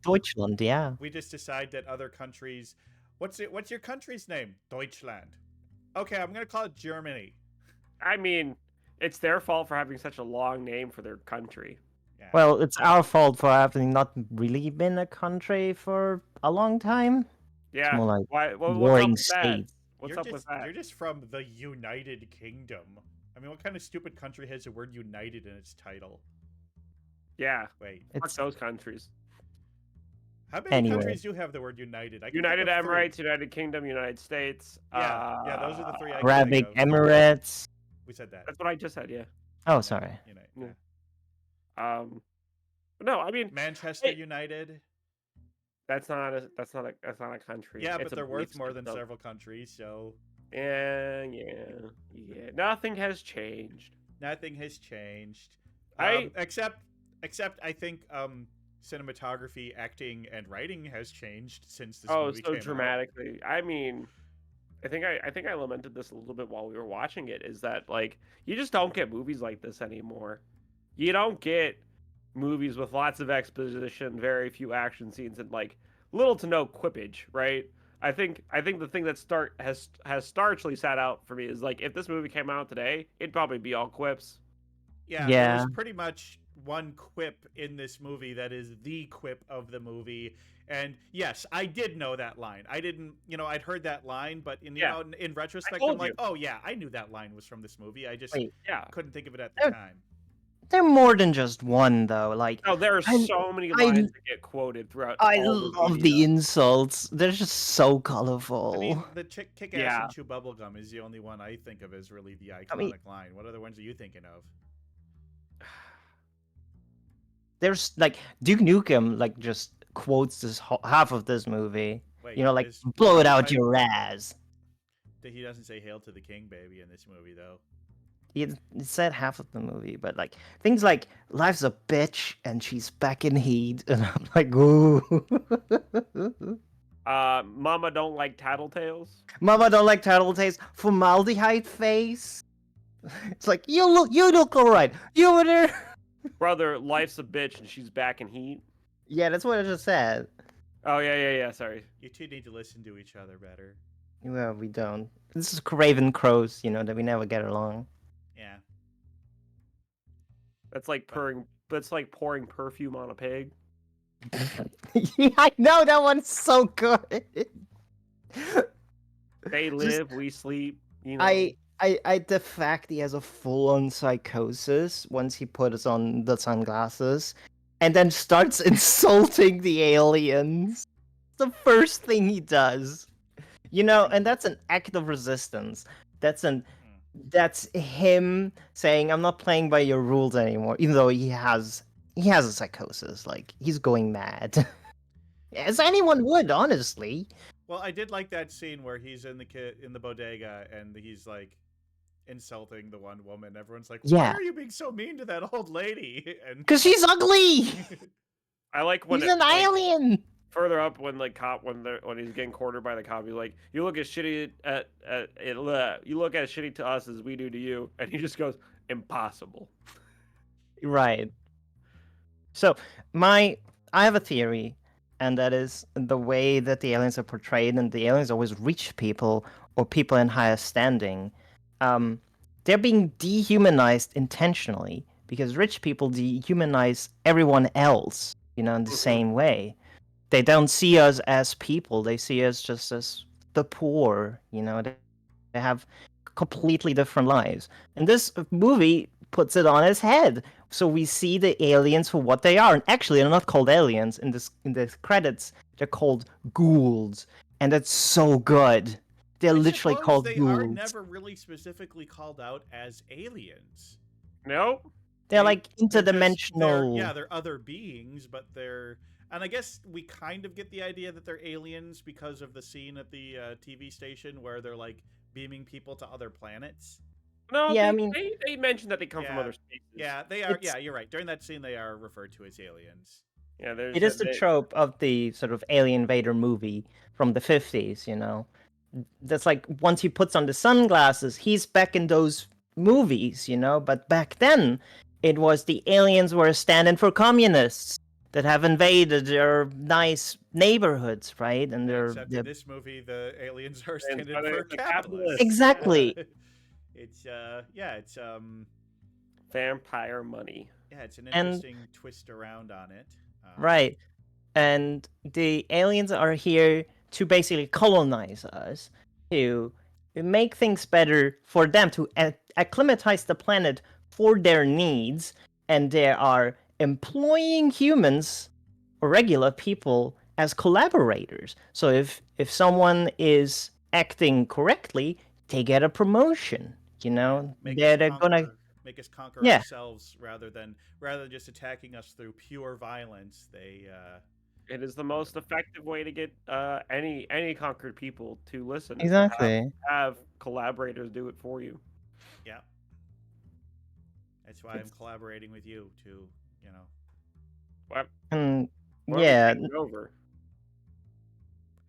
[SPEAKER 3] Deutschland. Yeah.
[SPEAKER 1] we just decide that other countries. What's your country's name? Deutschland. Okay, I'm gonna call it Germany.
[SPEAKER 2] I mean, it's their fault for having such a long name for their country.
[SPEAKER 1] Yeah.
[SPEAKER 3] Well, it's our fault for having not really been a country for a long time.
[SPEAKER 2] Yeah.
[SPEAKER 3] It's more like
[SPEAKER 2] Why? What's up
[SPEAKER 3] warring
[SPEAKER 2] with that?
[SPEAKER 3] states.
[SPEAKER 2] What's
[SPEAKER 1] you're
[SPEAKER 2] up
[SPEAKER 1] just,
[SPEAKER 2] with that?
[SPEAKER 1] You're just from the United Kingdom. I mean, what kind of stupid country has the word United in its title?
[SPEAKER 2] Yeah.
[SPEAKER 1] Wait,
[SPEAKER 2] Fuck those countries.
[SPEAKER 1] how many
[SPEAKER 3] Anyway.
[SPEAKER 1] countries do have the word United? I can
[SPEAKER 2] United
[SPEAKER 1] think of three.
[SPEAKER 2] Emirates, United Kingdom, United States.
[SPEAKER 1] Yeah, those are the three I can
[SPEAKER 3] Arabic
[SPEAKER 1] think of.
[SPEAKER 3] Emirates.
[SPEAKER 1] We said that.
[SPEAKER 2] That's what I just said. Yeah.
[SPEAKER 3] Oh, sorry.
[SPEAKER 1] United.
[SPEAKER 2] Yeah. No, I mean
[SPEAKER 1] Manchester
[SPEAKER 2] Hey.
[SPEAKER 1] United.
[SPEAKER 2] that's not a country.
[SPEAKER 1] Yeah,
[SPEAKER 2] It's
[SPEAKER 1] but
[SPEAKER 2] a
[SPEAKER 1] they're
[SPEAKER 2] belief
[SPEAKER 1] worth more than
[SPEAKER 2] system.
[SPEAKER 1] several countries, so
[SPEAKER 2] Yeah. Nothing has changed.
[SPEAKER 1] nothing has changed.
[SPEAKER 2] I-
[SPEAKER 1] Except I think cinematography, acting, and writing has changed since this
[SPEAKER 2] Oh,
[SPEAKER 1] movie
[SPEAKER 2] so
[SPEAKER 1] came
[SPEAKER 2] dramatically. I mean, I think I lamented this a little bit while we were watching it. Is that like you just don't get movies like this anymore? You don't get movies with lots of exposition, very few action scenes, and like little to no quippage, right? I think the thing that has starchly sat out for me is like if this movie came out today, it'd probably be all quips.
[SPEAKER 1] Yeah,
[SPEAKER 3] Yeah.
[SPEAKER 1] there's pretty much one quip in this movie that is the quip of the movie. And yes, I did know that line. I didn't, I'd heard that line, but in retrospect,
[SPEAKER 2] told
[SPEAKER 1] I'm like,
[SPEAKER 2] you.
[SPEAKER 1] oh yeah, I knew that line was from this movie. I just
[SPEAKER 3] Wait,
[SPEAKER 2] Yeah.
[SPEAKER 1] couldn't think of it at the time.
[SPEAKER 3] they're more than just one though. Like
[SPEAKER 2] No, there are so many lines that get quoted throughout.
[SPEAKER 3] I
[SPEAKER 2] all
[SPEAKER 3] love
[SPEAKER 2] media.
[SPEAKER 3] the insults. They're just so colorful.
[SPEAKER 1] I mean, the kick ass
[SPEAKER 2] Yeah.
[SPEAKER 1] and chew bubblegum is the only one I think of as really the iconic
[SPEAKER 3] mean-
[SPEAKER 1] line. What other ones are you thinking of?
[SPEAKER 3] There's like Duke Nukem like just quotes this half of this movie.
[SPEAKER 1] Wait,
[SPEAKER 3] Like
[SPEAKER 1] is-
[SPEAKER 3] blow it out
[SPEAKER 1] I-
[SPEAKER 3] your ass.
[SPEAKER 1] He doesn't say "Hail to the King, baby" in this movie, though.
[SPEAKER 3] He said half of the movie, but like things like "Life's a bitch" and "She's back in heat," and I'm like, ooh.
[SPEAKER 2] Mama don't like tattletales.
[SPEAKER 3] Mama don't like tattletales. Formaldehyde face. It's like you look alright. You over there.
[SPEAKER 2] Brother, life's a bitch and she's back in heat.
[SPEAKER 3] Yeah, that's what I just said.
[SPEAKER 2] Oh yeah. Sorry.
[SPEAKER 1] You two need to listen to each other better.
[SPEAKER 3] Well, we don't. This is Craven Crows, that we never get along.
[SPEAKER 1] Yeah.
[SPEAKER 2] That's like purring. That's like pouring perfume on a pig.
[SPEAKER 3] Yeah, I know that one's so good.
[SPEAKER 2] They live, we sleep.
[SPEAKER 3] The fact he has a full-on psychosis once he puts on the sunglasses, and then starts insulting the aliens. The first thing he does, and that's an act of resistance. That's him saying, "I'm not playing by your rules anymore," even though he has a psychosis. Like he's going mad, as anyone would, honestly.
[SPEAKER 1] Well, I did like that scene where he's in the bodega and he's like insulting the one woman. Everyone's like, "Why
[SPEAKER 3] Yeah.
[SPEAKER 1] are you being so mean to that old lady?" And
[SPEAKER 3] Because she's ugly.
[SPEAKER 2] I like when
[SPEAKER 3] He's an alien.
[SPEAKER 2] further up when the cop when he's getting cornered by the cop, he's like, "You look as shitty you look as shitty to us as we do to you," and he just goes, "Impossible."
[SPEAKER 3] Right. So I have a theory, and that is the way that the aliens are portrayed, and the aliens always reach people or people in higher standing. they're being dehumanized intentionally because rich people dehumanize everyone else, in the same way. They don't see us as people; they see us just as the poor. They have completely different lives, and this movie puts it on its head. So we see the aliens for what they are, and actually, they're not called aliens in the credits. They're called ghouls, and that's so good. They're
[SPEAKER 1] I
[SPEAKER 3] literally
[SPEAKER 1] suppose
[SPEAKER 3] called
[SPEAKER 1] they are
[SPEAKER 3] ghouls.
[SPEAKER 1] never really specifically called out as aliens.
[SPEAKER 2] Nope.
[SPEAKER 3] They're like
[SPEAKER 1] They're
[SPEAKER 3] interdimensional.
[SPEAKER 1] they're other beings, but they're, and I guess we kind of get the idea that they're aliens because of the scene at the TV station where they're like beaming people to other planets.
[SPEAKER 2] No,
[SPEAKER 3] Yeah,
[SPEAKER 2] they,
[SPEAKER 3] I mean,
[SPEAKER 2] they mentioned that they come from
[SPEAKER 1] Yeah.
[SPEAKER 2] other spaces.
[SPEAKER 1] Yeah, they are.
[SPEAKER 3] It's-
[SPEAKER 1] Yeah, you're right. During that scene, they are referred to as aliens.
[SPEAKER 2] Yeah, there's
[SPEAKER 3] it is the trope of the sort of Alien Vader movie from the 50s, That's like once he puts on the sunglasses, he's back in those movies, But back then, it was the aliens were standing for communists that have invaded their nice neighborhoods, right? And
[SPEAKER 1] Except in this movie, the aliens are standing for
[SPEAKER 2] the
[SPEAKER 1] capitalists.
[SPEAKER 3] Exactly.
[SPEAKER 1] It's
[SPEAKER 2] vampire money.
[SPEAKER 1] yeah, it's an
[SPEAKER 3] And-
[SPEAKER 1] interesting twist around on it.
[SPEAKER 3] Right. And the aliens are here to basically colonize us, to make things better for them, to acclimatize the planet for their needs, and they are employing humans or regular people as collaborators. So if someone is acting correctly, they get a promotion. They're gonna
[SPEAKER 1] Make us conquer
[SPEAKER 3] Yeah.
[SPEAKER 1] ourselves rather than just attacking us through pure violence.
[SPEAKER 2] It is the most effective way to get any conquered people to listen. is to
[SPEAKER 3] exactly.
[SPEAKER 2] have collaborators do it for you.
[SPEAKER 1] Yeah. That's why I'm collaborating with you to,
[SPEAKER 2] What?
[SPEAKER 3] And
[SPEAKER 2] What are we
[SPEAKER 3] yeah,
[SPEAKER 2] taking over?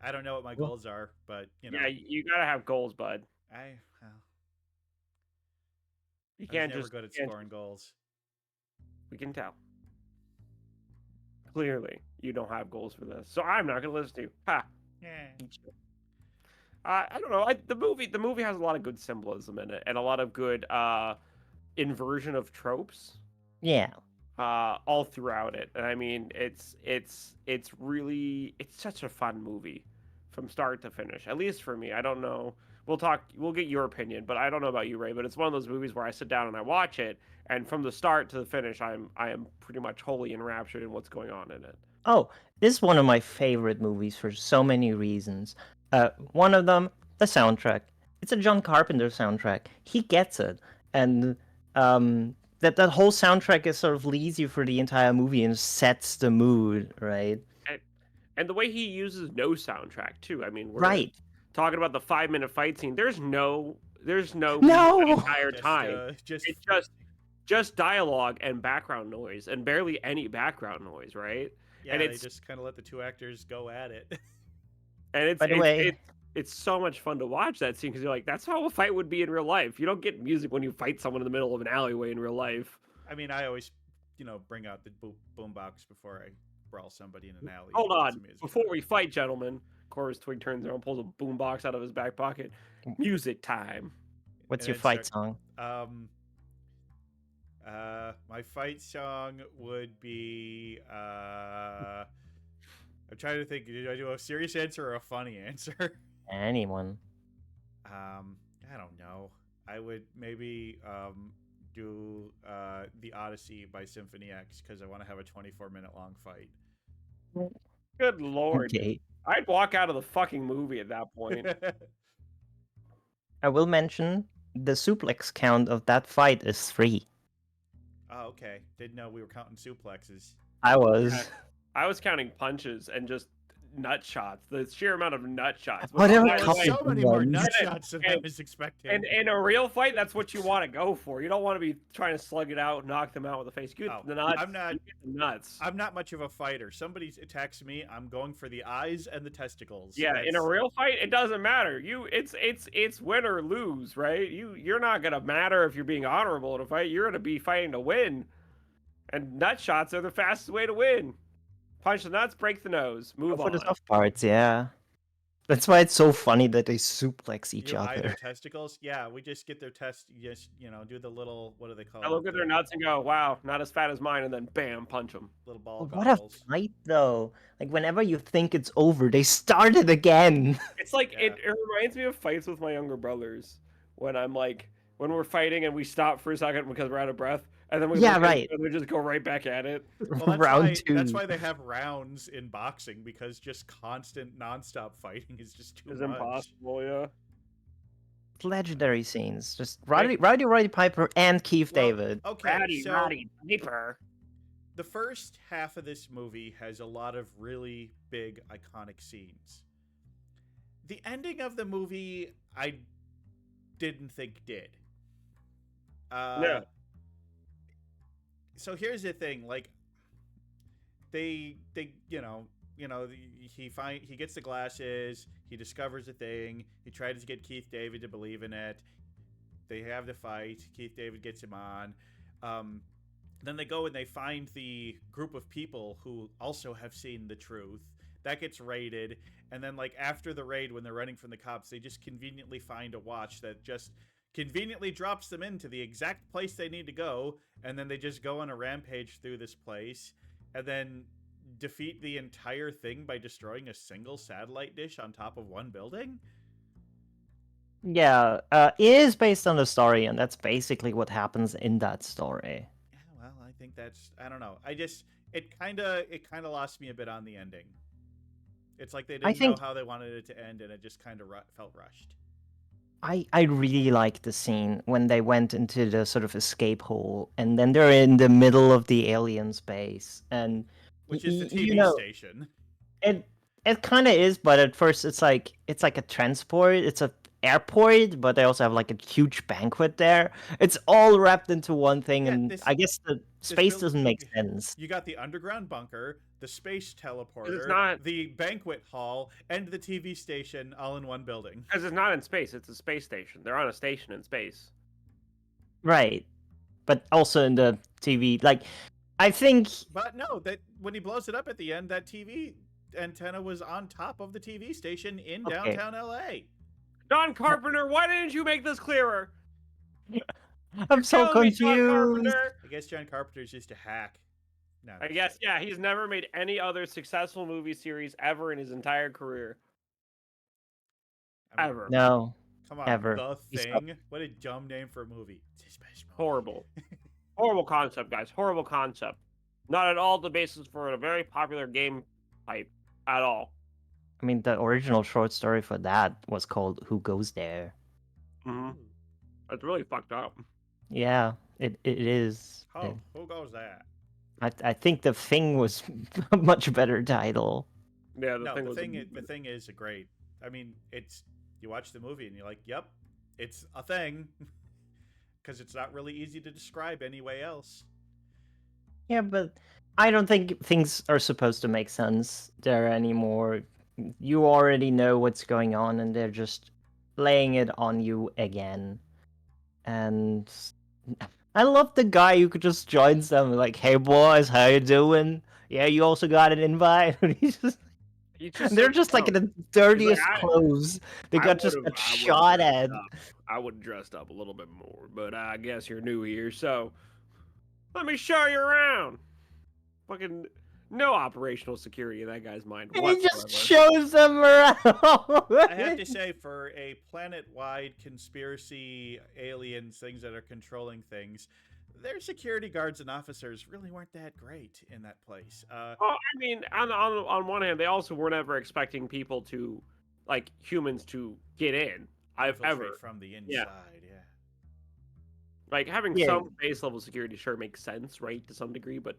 [SPEAKER 1] I don't know what my
[SPEAKER 3] Well-
[SPEAKER 1] goals are, but
[SPEAKER 2] Yeah, you gotta have goals, bud. You
[SPEAKER 1] I was
[SPEAKER 2] can't
[SPEAKER 1] never
[SPEAKER 2] just
[SPEAKER 1] good at
[SPEAKER 2] you can't-
[SPEAKER 1] scoring goals.
[SPEAKER 2] We can tell. Clearly, you don't have goals for this, so I'm not gonna listen to you. Ha.
[SPEAKER 1] Yeah.
[SPEAKER 2] I don't know. The movie has a lot of good symbolism in it, and a lot of good inversion of tropes.
[SPEAKER 3] yeah.
[SPEAKER 2] All throughout it. And I mean, it's such a fun movie from start to finish. At least for me. I don't know. We'll get your opinion, but I don't know about you, Ray, but it's one of those movies where I sit down and I watch it, and from the start to the finish, I am pretty much wholly enraptured in what's going on in it.
[SPEAKER 3] Oh, this is one of my favorite movies for so many reasons. One of them, the soundtrack. It's a John Carpenter soundtrack. He gets it, and that whole soundtrack is sort of leads you for the entire movie and sets the mood, right?
[SPEAKER 2] And the way he uses no soundtrack too. I mean, we're
[SPEAKER 3] Right.
[SPEAKER 2] talking about the 5-minute fight scene. There's no music
[SPEAKER 3] No!
[SPEAKER 2] the entire
[SPEAKER 1] Just,
[SPEAKER 2] time.
[SPEAKER 1] just
[SPEAKER 2] It's just dialogue and background noise, and barely any background noise, right?
[SPEAKER 1] yeah,
[SPEAKER 2] and
[SPEAKER 1] they
[SPEAKER 2] it's-
[SPEAKER 1] just kind of let the two actors go at it.
[SPEAKER 2] And
[SPEAKER 3] By the way-
[SPEAKER 2] it's so much fun to watch that scene because you're like, that's how a fight would be in real life. You don't get music when you fight someone in the middle of an alleyway in real life.
[SPEAKER 1] I mean, I always, bring out the boombox before I brawl somebody in an alley.
[SPEAKER 2] Hold
[SPEAKER 1] Put
[SPEAKER 2] on,
[SPEAKER 1] some music
[SPEAKER 2] before
[SPEAKER 1] on.
[SPEAKER 2] we fight, gentlemen. Of course, Twig turns around, pulls a boombox out of his back pocket. Music time.
[SPEAKER 3] What's
[SPEAKER 1] And
[SPEAKER 3] your
[SPEAKER 1] then
[SPEAKER 3] fight
[SPEAKER 1] start-
[SPEAKER 3] song?
[SPEAKER 1] My fight song would be I'm trying to think, did I do a serious answer or a funny answer?
[SPEAKER 3] Anyone?
[SPEAKER 1] I don't know. I would maybe do The Odyssey by Symphony X because I want to have a 24-minute long fight.
[SPEAKER 2] Good lord.
[SPEAKER 3] Okay.
[SPEAKER 2] I'd walk out of the fucking movie at that point.
[SPEAKER 3] I will mention the suplex count of that fight is 3.
[SPEAKER 1] Oh, okay. Didn't know we were counting suplexes.
[SPEAKER 3] I was.
[SPEAKER 2] Yeah. I was counting punches and just nut shots. The sheer amount of nut shots.
[SPEAKER 3] Whatever
[SPEAKER 2] By the
[SPEAKER 3] couple
[SPEAKER 2] way,
[SPEAKER 1] So many more
[SPEAKER 3] ones.
[SPEAKER 1] nut shots than I
[SPEAKER 2] And-
[SPEAKER 1] was expecting.
[SPEAKER 2] And in a real fight, that's what you want to go for. You don't want to be trying to slug it out, knock them out with a face. You get
[SPEAKER 1] Oh,
[SPEAKER 2] the nuts.
[SPEAKER 1] I'm not-
[SPEAKER 2] you get the nuts.
[SPEAKER 1] I'm not much of a fighter. Somebody attacks me, I'm going for the eyes and the testicles.
[SPEAKER 2] Yeah, in a
[SPEAKER 1] That's-
[SPEAKER 2] real fight, it doesn't matter. It's win or lose, right? You're not gonna matter if you're being honorable in a fight. You're gonna be fighting to win. And nut shots are the fastest way to win. Punch the nuts, break the nose, move
[SPEAKER 3] For
[SPEAKER 2] on.
[SPEAKER 3] the tough parts, yeah. That's why it's so funny that they suplex each
[SPEAKER 1] You eye their
[SPEAKER 3] other.
[SPEAKER 1] testicles? Yeah, we just get their just do the little, what do they call
[SPEAKER 2] I
[SPEAKER 1] it?
[SPEAKER 2] look at their
[SPEAKER 1] The
[SPEAKER 2] nuts and go, "Wow, not as fat as mine," and then bam, punch them.
[SPEAKER 1] little ball
[SPEAKER 3] What a
[SPEAKER 1] goggles.
[SPEAKER 3] fight, though! Like whenever you think it's over, they start it again.
[SPEAKER 2] It's like
[SPEAKER 1] Yeah.
[SPEAKER 2] it reminds me of fights with my younger brothers when I'm like when we're fighting and we stop for a second because we're out of breath, and then we
[SPEAKER 3] Yeah,
[SPEAKER 2] look at each
[SPEAKER 3] right.
[SPEAKER 2] other and just go right back at it.
[SPEAKER 1] Well,
[SPEAKER 3] Round
[SPEAKER 1] that's
[SPEAKER 3] 2.
[SPEAKER 1] why they have rounds in boxing, because just constant nonstop fighting is just too
[SPEAKER 2] It's
[SPEAKER 1] much.
[SPEAKER 2] impossible, yeah.
[SPEAKER 3] Legendary scenes. Just Roddy Piper and Keith
[SPEAKER 1] Well,
[SPEAKER 3] David.
[SPEAKER 1] okay, so
[SPEAKER 2] Roddy Piper.
[SPEAKER 1] the first half of this movie has a lot of really big iconic scenes. The ending of the movie, I didn't think did.
[SPEAKER 2] No.
[SPEAKER 1] So here's the thing, like they he gets the glasses, he discovers a thing, he tries to get Keith David to believe in it. They have the fight, Keith David gets him on. Then they go and they find the group of people who also have seen the truth. That gets raided, and then like after the raid, when they're running from the cops, they just conveniently find a watch that just conveniently drops them into the exact place they need to go, and then they just go on a rampage through this place, and then defeat the entire thing by destroying a single satellite dish on top of one building.
[SPEAKER 3] Yeah, it is based on the story, and that's basically what happens in that story.
[SPEAKER 1] Yeah, well, I think that's, I don't know. It kind of lost me a bit on the ending. It's like they didn't know how they wanted it to end, and it just kind of felt rushed.
[SPEAKER 3] I really like the scene when they went into the sort of escape hole, and then they're in the middle of the alien space, and
[SPEAKER 1] which is the TV station.
[SPEAKER 3] It kind of is, but at first it's like a transport. It's a airport, but they also have like a huge banquet there. It's all wrapped into one thing, and I guess the space doesn't make sense.
[SPEAKER 1] You got the underground bunker, the space teleporter, the banquet hall, and the TV station all in one building.
[SPEAKER 2] Because it's not in space; it's a space station. They're on a station in space.
[SPEAKER 3] Right, but also in the TV, like I think.
[SPEAKER 1] But no, that when he blows it up at the end, that TV antenna was on top of the TV station in downtown LA.
[SPEAKER 2] John Carpenter, why didn't you make this clearer?
[SPEAKER 3] I'm so confused.
[SPEAKER 1] I guess John Carpenter's just a hack. No,
[SPEAKER 2] I guess, yeah, he's never made any other successful movie series ever in his entire career. I mean, ever.
[SPEAKER 3] No.
[SPEAKER 1] Come on,
[SPEAKER 3] ever.
[SPEAKER 1] The Thing? What a dumb name for a movie. It's a space movie.
[SPEAKER 2] Horrible. Horrible concept, guys. Horrible concept. Not at all the basis for a very popular game type at all.
[SPEAKER 3] I mean, the original short story for that was called Who Goes There?
[SPEAKER 2] Mm-hmm. It's really fucked up.
[SPEAKER 3] Yeah, it is.
[SPEAKER 1] Who goes there?
[SPEAKER 3] I think The Thing was a much better title.
[SPEAKER 2] Yeah,
[SPEAKER 1] the thing is great. I mean, you watch the movie and you're like, yep, it's a thing. Because it's not really easy to describe any way else.
[SPEAKER 3] Yeah, but I don't think things are supposed to make sense there anymore. You already know what's going on, and they're just laying it on you again. And I love the guy who could just joins them, like, "Hey boys, how you doing? Yeah, you also got an invite." They're just like in the dirtiest clothes. They got shot at.
[SPEAKER 2] I would have dressed up a little bit more, but I guess you're new here, so let me show you around. Fucking no operational security in that guy's mind.
[SPEAKER 3] And he just shows them around.
[SPEAKER 1] I have to say, for a planet-wide conspiracy, aliens, things that are controlling things, their security guards and officers really weren't that great in that place.
[SPEAKER 2] I mean, on one hand, they also weren't ever expecting people to, like, humans to get in. Ever
[SPEAKER 1] from the inside, yeah.
[SPEAKER 2] Like, having some base level security sure makes sense, right, to some degree, but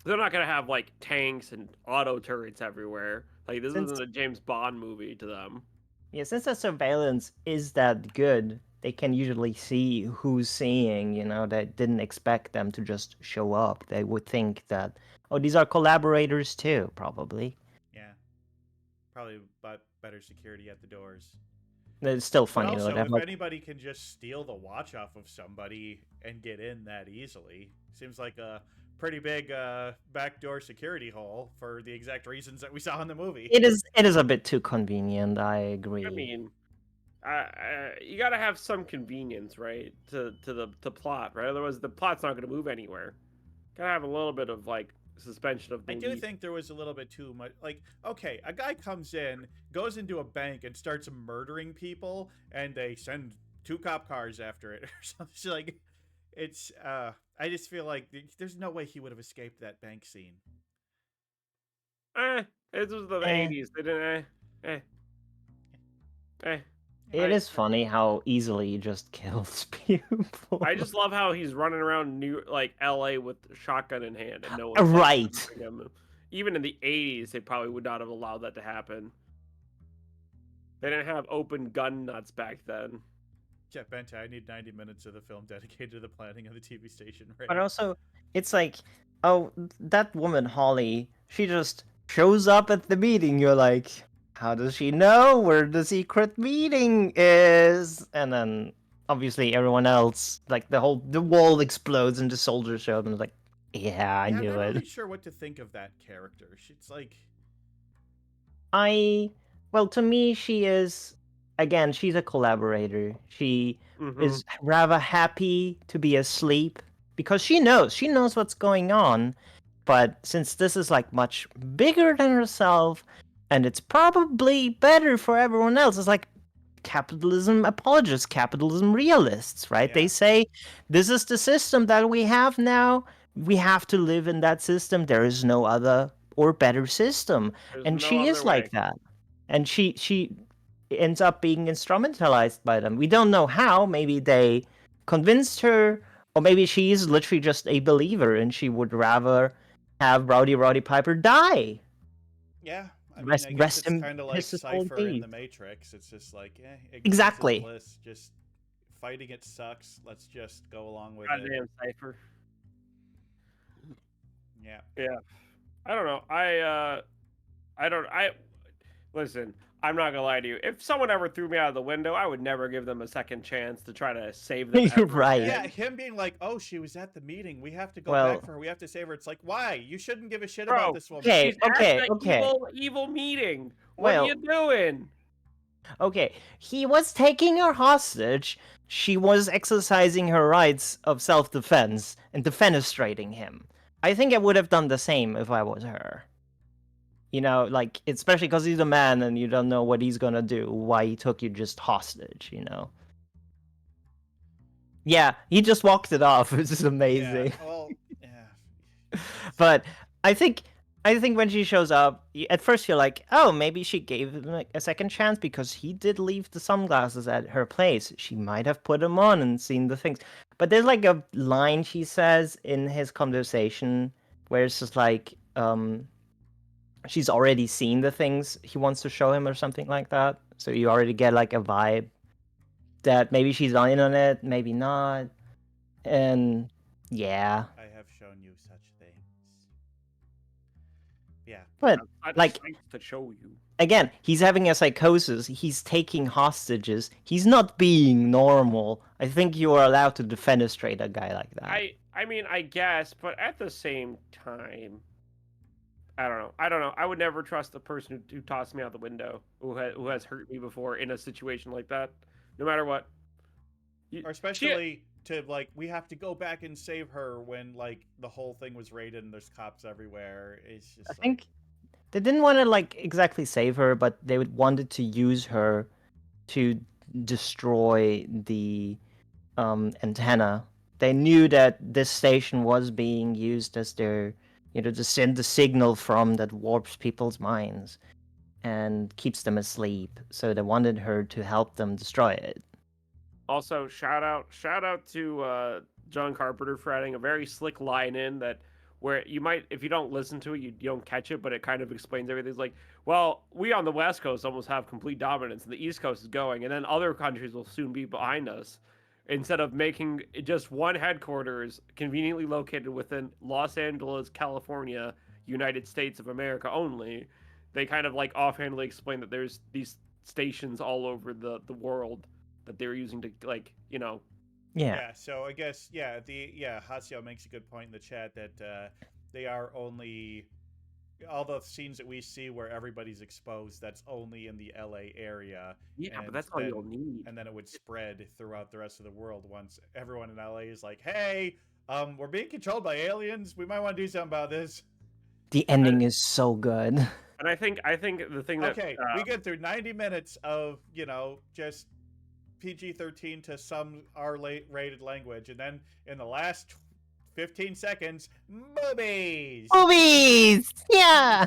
[SPEAKER 2] they're not gonna have like tanks and auto turrets everywhere. Like, this isn't a James Bond movie to them.
[SPEAKER 3] Yeah, since the surveillance is that good, they can usually see who's seeing. They didn't expect them to just show up. They would think that, oh, these are collaborators too, probably.
[SPEAKER 1] Yeah, probably, but better security at the doors.
[SPEAKER 3] It's still funny.
[SPEAKER 1] But also, if anybody can just steal the watch off of somebody and get in that easily, seems like a pretty big backdoor security hole for the exact reasons that we saw in the movie.
[SPEAKER 3] It is a bit too convenient. I agree.
[SPEAKER 2] I mean, you gotta have some convenience, right, to the plot, right? Otherwise, the plot's not gonna move anywhere. Gotta have a little bit of like suspension of
[SPEAKER 1] I
[SPEAKER 2] belief.
[SPEAKER 1] do think there was a little bit too much. Like, okay, a guy comes in, goes into a bank, and starts murdering people, and they send 2 cop cars after it or something. So, like, it's. I just feel like there's no way he would have escaped that bank scene.
[SPEAKER 2] It was the 80s. They didn't.
[SPEAKER 3] It is funny how easily he just kills people.
[SPEAKER 2] I just love how he's running around LA with a shotgun in hand and no one.
[SPEAKER 3] Right.
[SPEAKER 2] Him. Even in the 80s, they probably would not have allowed that to happen. They didn't have open gun nuts back then.
[SPEAKER 1] Yeah, Bente, I need 90 minutes of the film dedicated to the planning of the TV station. Right?
[SPEAKER 3] But also, it's like, oh, that woman Holly, she just shows up at the meeting. You're like, how does she know where the secret meeting is? And then obviously everyone else, like the wall explodes and the soldiers show up and it's like, yeah, I knew
[SPEAKER 1] I'm not
[SPEAKER 3] it.
[SPEAKER 1] really sure what to think of that character. It's like,
[SPEAKER 3] well, to me, she is, again, she's a collaborator. She is rather happy to be asleep because she knows what's going on. But since this is like much bigger than herself, and it's probably better for everyone else, it's like capitalism apologists, capitalism realists, right?
[SPEAKER 1] Yeah.
[SPEAKER 3] They say this is the system that we have now. We have to live in that system. There is no other or better system. And she is like that. And she ends up being instrumentalized by them. We don't know how. Maybe they convinced her, or maybe she is literally just a believer and she would rather have Roddy Piper die.
[SPEAKER 1] Yeah, I mean, I guess it's kind of like Cypher in the Matrix. It's just like,
[SPEAKER 3] exactly.
[SPEAKER 1] Bliss. Just fighting it sucks. Let's just go along with
[SPEAKER 2] Goddamn Cypher.
[SPEAKER 1] Yeah.
[SPEAKER 2] Yeah. I don't know. Listen, I'm not gonna lie to you. If someone ever threw me out of the window, I would never give them a second chance to try to save them.
[SPEAKER 3] You're right.
[SPEAKER 1] Yeah, him being like, "Oh, she was at the meeting. We have to go back for her. We have to save her." It's like, why? You shouldn't give a shit about this woman.
[SPEAKER 3] Okay,
[SPEAKER 2] She's at the evil meeting. What are you doing?
[SPEAKER 3] Okay, he was taking her hostage. She was exercising her rights of self-defense and defenestrating him. I think I would have done the same if I was her. You know, like, especially because he's a man and you don't know what he's gonna do, why he took you just hostage, you know? Yeah, he just walked it off, which is amazing.
[SPEAKER 1] Yeah, well, yeah.
[SPEAKER 3] But I think when she shows up, at first you're like, oh, maybe she gave him a second chance because he did leave the sunglasses at her place. She might have put them on and seen the things. But there's like a line she says in his conversation where it's just like, she's already seen the things he wants to show him or something like that. So you already get like a vibe that maybe she's in on it, maybe not. And yeah.
[SPEAKER 1] I have shown you such things. Yeah.
[SPEAKER 3] But like
[SPEAKER 2] to show you.
[SPEAKER 3] Again, he's having a psychosis. He's taking hostages. He's not being normal. I think you are allowed to defenestrate a guy like that.
[SPEAKER 2] I mean, I guess, but at the same time, I don't know. I would never trust the person who tossed me out the window, who has hurt me before in a situation like that, no matter what.
[SPEAKER 1] Or especially to, like, we have to go back and save her when, like, the whole thing was raided and there's cops everywhere. It's just
[SPEAKER 3] I think they didn't want to, like, exactly save her, but they wanted to use her to destroy the antenna. They knew that this station was being used as their, to send the signal from that warps people's minds and keeps them asleep. So they wanted her to help them destroy it.
[SPEAKER 2] Also, shout out to John Carpenter for adding a very slick line in that where you might, if you don't listen to it, you don't catch it, but it kind of explains everything. It's like, well, we on the West Coast almost have complete dominance, and the East Coast is going, and then other countries will soon be behind us. Instead of making just one headquarters conveniently located within Los Angeles, California, United States of America only, they kind of like offhandedly explain that there's these stations all over the world that they're using to, like,
[SPEAKER 3] Yeah.
[SPEAKER 1] So I guess Hasio makes a good point in the chat that they are only all the scenes that we see where everybody's exposed. That's only in the LA area.
[SPEAKER 2] Yeah, but
[SPEAKER 1] And
[SPEAKER 2] that's all you'll need.
[SPEAKER 1] and then it would spread throughout the rest of the world once everyone in LA is like, "Hey, we're being controlled by aliens. We might want to do something about this."
[SPEAKER 3] The ending is so good.
[SPEAKER 2] And I think the thing that
[SPEAKER 1] We get through 90 minutes of just PG-13 to some R-rated language, and then in the last 15 seconds, boobies.
[SPEAKER 3] Movies! Yeah!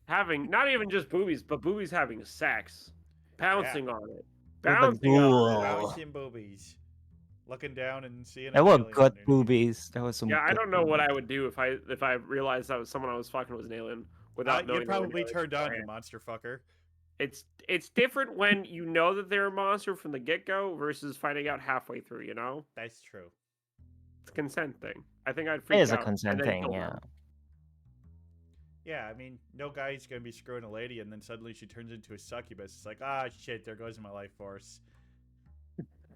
[SPEAKER 2] having not even just boobies, but boobies having sex, pouncing on it, bouncing
[SPEAKER 3] ghoul.
[SPEAKER 2] on it.
[SPEAKER 1] Bouncing boobies. Looking down and seeing
[SPEAKER 3] There
[SPEAKER 1] an
[SPEAKER 3] were
[SPEAKER 1] alien
[SPEAKER 3] good
[SPEAKER 1] underneath.
[SPEAKER 3] boobies. There was some.
[SPEAKER 2] Yeah, I
[SPEAKER 3] good
[SPEAKER 2] don't know what
[SPEAKER 3] boobies.
[SPEAKER 2] I would do if I realized that was someone I was fucking was an alien without knowing.
[SPEAKER 1] You'd probably turned on, you monster fucker.
[SPEAKER 2] It's different when you know that they're a monster from the get-go versus finding out halfway through, you know?
[SPEAKER 1] That's true.
[SPEAKER 2] It's a consent thing. I think I'd
[SPEAKER 3] It
[SPEAKER 2] freak
[SPEAKER 3] is a
[SPEAKER 2] out
[SPEAKER 3] consent
[SPEAKER 2] and then
[SPEAKER 3] thing,
[SPEAKER 2] kill
[SPEAKER 3] yeah.
[SPEAKER 2] them.
[SPEAKER 1] Yeah, I mean, no guy's gonna be screwing a lady and then suddenly she turns into a succubus. It's like, ah, shit, there goes my life force.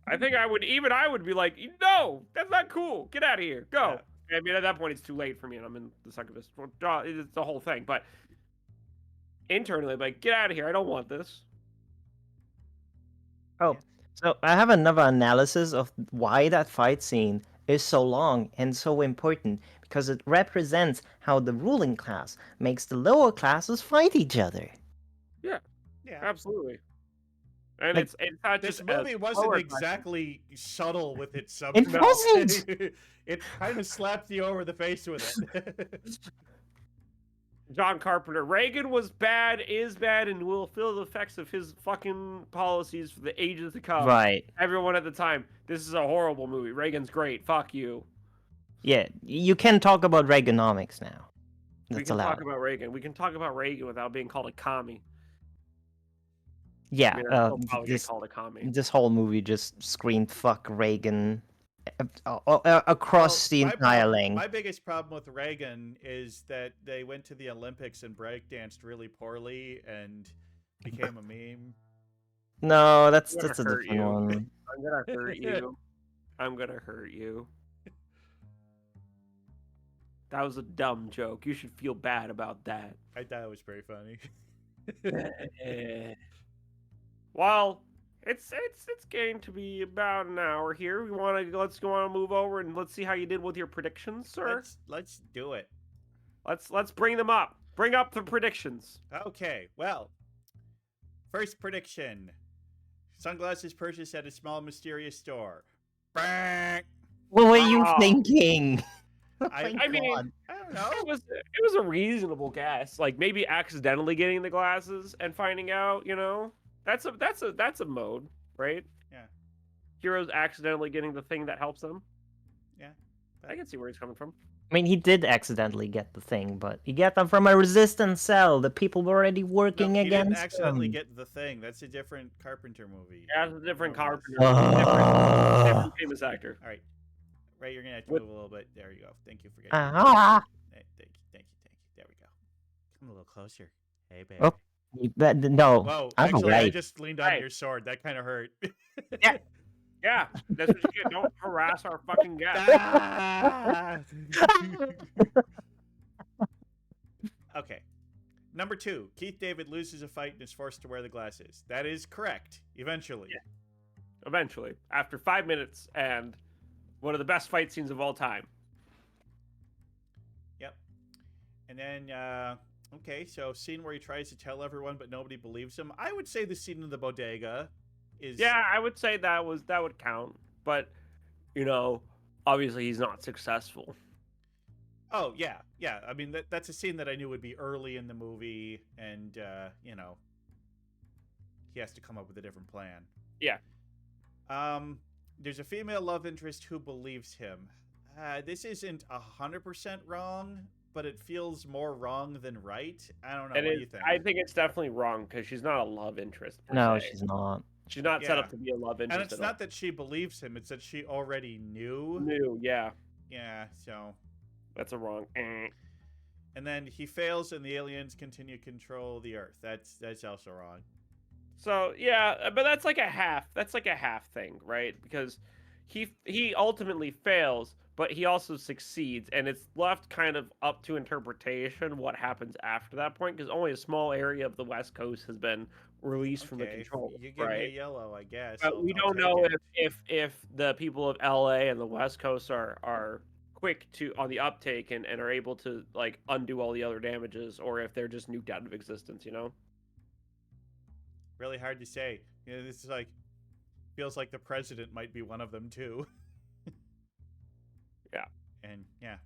[SPEAKER 2] I think I would be like, no, that's not cool. Get out of here. Go. Yeah. I mean, at that point, it's too late for me, and I'm in the succubus. It's the whole thing. But internally, like, get out of here. I don't want this.
[SPEAKER 3] Oh, so I have another analysis of why that fight scene is so long and so important, because it represents how the ruling class makes the lower classes fight each other.
[SPEAKER 2] Yeah, absolutely. And
[SPEAKER 3] Like,
[SPEAKER 2] it's not
[SPEAKER 1] this
[SPEAKER 2] just
[SPEAKER 1] movie wasn't exactly subtle with its substance.
[SPEAKER 3] It wasn't.
[SPEAKER 1] It kind of slapped you over the face with it.
[SPEAKER 2] John Carpenter. Reagan was bad, is bad, and will feel the effects of his fucking policies for the ages to come.
[SPEAKER 3] Right.
[SPEAKER 2] Everyone at the time. This is a horrible movie. Reagan's great. Fuck you.
[SPEAKER 3] Yeah, you can talk about Reaganomics now.
[SPEAKER 2] We can talk about Reagan. We can talk about Reagan without being called a commie.
[SPEAKER 3] Yeah,
[SPEAKER 2] I mean, I'll probably get called a commie.
[SPEAKER 3] This whole movie just screamed "fuck Reagan" across the entire length.
[SPEAKER 1] My biggest problem with Reagan is that they went to the Olympics and breakdanced really poorly and became a meme.
[SPEAKER 3] No, that's a different one.
[SPEAKER 2] I'm gonna hurt you. I'm gonna hurt you. That was a dumb joke. You should feel bad about that.
[SPEAKER 1] I thought it was pretty funny.
[SPEAKER 2] Well, it's going to be about an hour here. Let's go on and move over and let's see how you did with your predictions, sir.
[SPEAKER 1] Let's do it.
[SPEAKER 2] Let's bring them up. Bring up the predictions.
[SPEAKER 1] Okay, well, first prediction: sunglasses purchased at a small mysterious store. What
[SPEAKER 3] were you thinking?
[SPEAKER 2] I mean,
[SPEAKER 1] I don't know.
[SPEAKER 2] It was a reasonable guess. Like maybe accidentally getting the glasses and finding out. You know, that's a mode, right?
[SPEAKER 1] Yeah.
[SPEAKER 2] Heroes accidentally getting the thing that helps them.
[SPEAKER 1] Yeah.
[SPEAKER 2] I can see where he's coming from.
[SPEAKER 3] I mean, he did accidentally get the thing, but he got them from a resistance cell. The people were already working against him.
[SPEAKER 1] He didn't accidentally get the thing. That's a different Carpenter movie.
[SPEAKER 2] Yeah, it's a different Carpenter. Different famous actor.
[SPEAKER 1] All right. Right, you're gonna have to move a little bit. There you go. Thank you for getting.
[SPEAKER 3] Thank
[SPEAKER 1] you. There we go. Come a little closer. Hey, baby.
[SPEAKER 3] Oh, no.
[SPEAKER 1] Whoa!
[SPEAKER 3] I'm
[SPEAKER 1] actually,
[SPEAKER 3] right.
[SPEAKER 1] I just leaned on your sword. That kind of hurt.
[SPEAKER 2] Yeah, that's what you get. Don't harass our fucking guest.
[SPEAKER 1] Okay. Number 2. Keith David loses a fight and is forced to wear the glasses. That is correct. Eventually.
[SPEAKER 2] Yeah. Eventually, after 5 minutes, and one of the best fight scenes of all time.
[SPEAKER 1] Yep. And then, okay, so scene where he tries to tell everyone, but nobody believes him. I would say the scene in the bodega is.
[SPEAKER 2] Yeah, I would say that would count, but you know, obviously he's not successful.
[SPEAKER 1] Oh yeah. I mean that's a scene that I knew would be early in the movie, and you know, he has to come up with a different plan.
[SPEAKER 2] Yeah.
[SPEAKER 1] There's a female love interest who believes him. This isn't 100% wrong, but it feels more wrong than right. I don't know. What do you think?
[SPEAKER 2] I think it's definitely wrong because she's not a love interest.
[SPEAKER 3] No, she's not.
[SPEAKER 2] She's not set up to be a love interest.
[SPEAKER 1] And it's not that she believes him; it's that she already knew.
[SPEAKER 2] Yeah.
[SPEAKER 1] Yeah. So.
[SPEAKER 2] That's a wrong.
[SPEAKER 1] And then he fails, and the aliens continue to control the Earth. That's also wrong.
[SPEAKER 2] So yeah, but that's like a half. That's like a half thing, right? Because he ultimately fails, but he also succeeds, and it's left kind of up to interpretation what happens after that point, because only a small area of the West Coast has been released from the
[SPEAKER 1] Okay,
[SPEAKER 2] control,
[SPEAKER 1] you give me a
[SPEAKER 2] right?
[SPEAKER 1] yellow, I guess.
[SPEAKER 2] But we
[SPEAKER 1] I'll
[SPEAKER 2] don't
[SPEAKER 1] take
[SPEAKER 2] know
[SPEAKER 1] it.
[SPEAKER 2] if the people of LA and the West Coast are quick to on the uptake and are able to like undo all the other damages, or if they're just nuked out of existence, you know?
[SPEAKER 1] Really hard to say. You know, this is like feels like the president might be one of them too.
[SPEAKER 2] Yeah.
[SPEAKER 1] And yeah,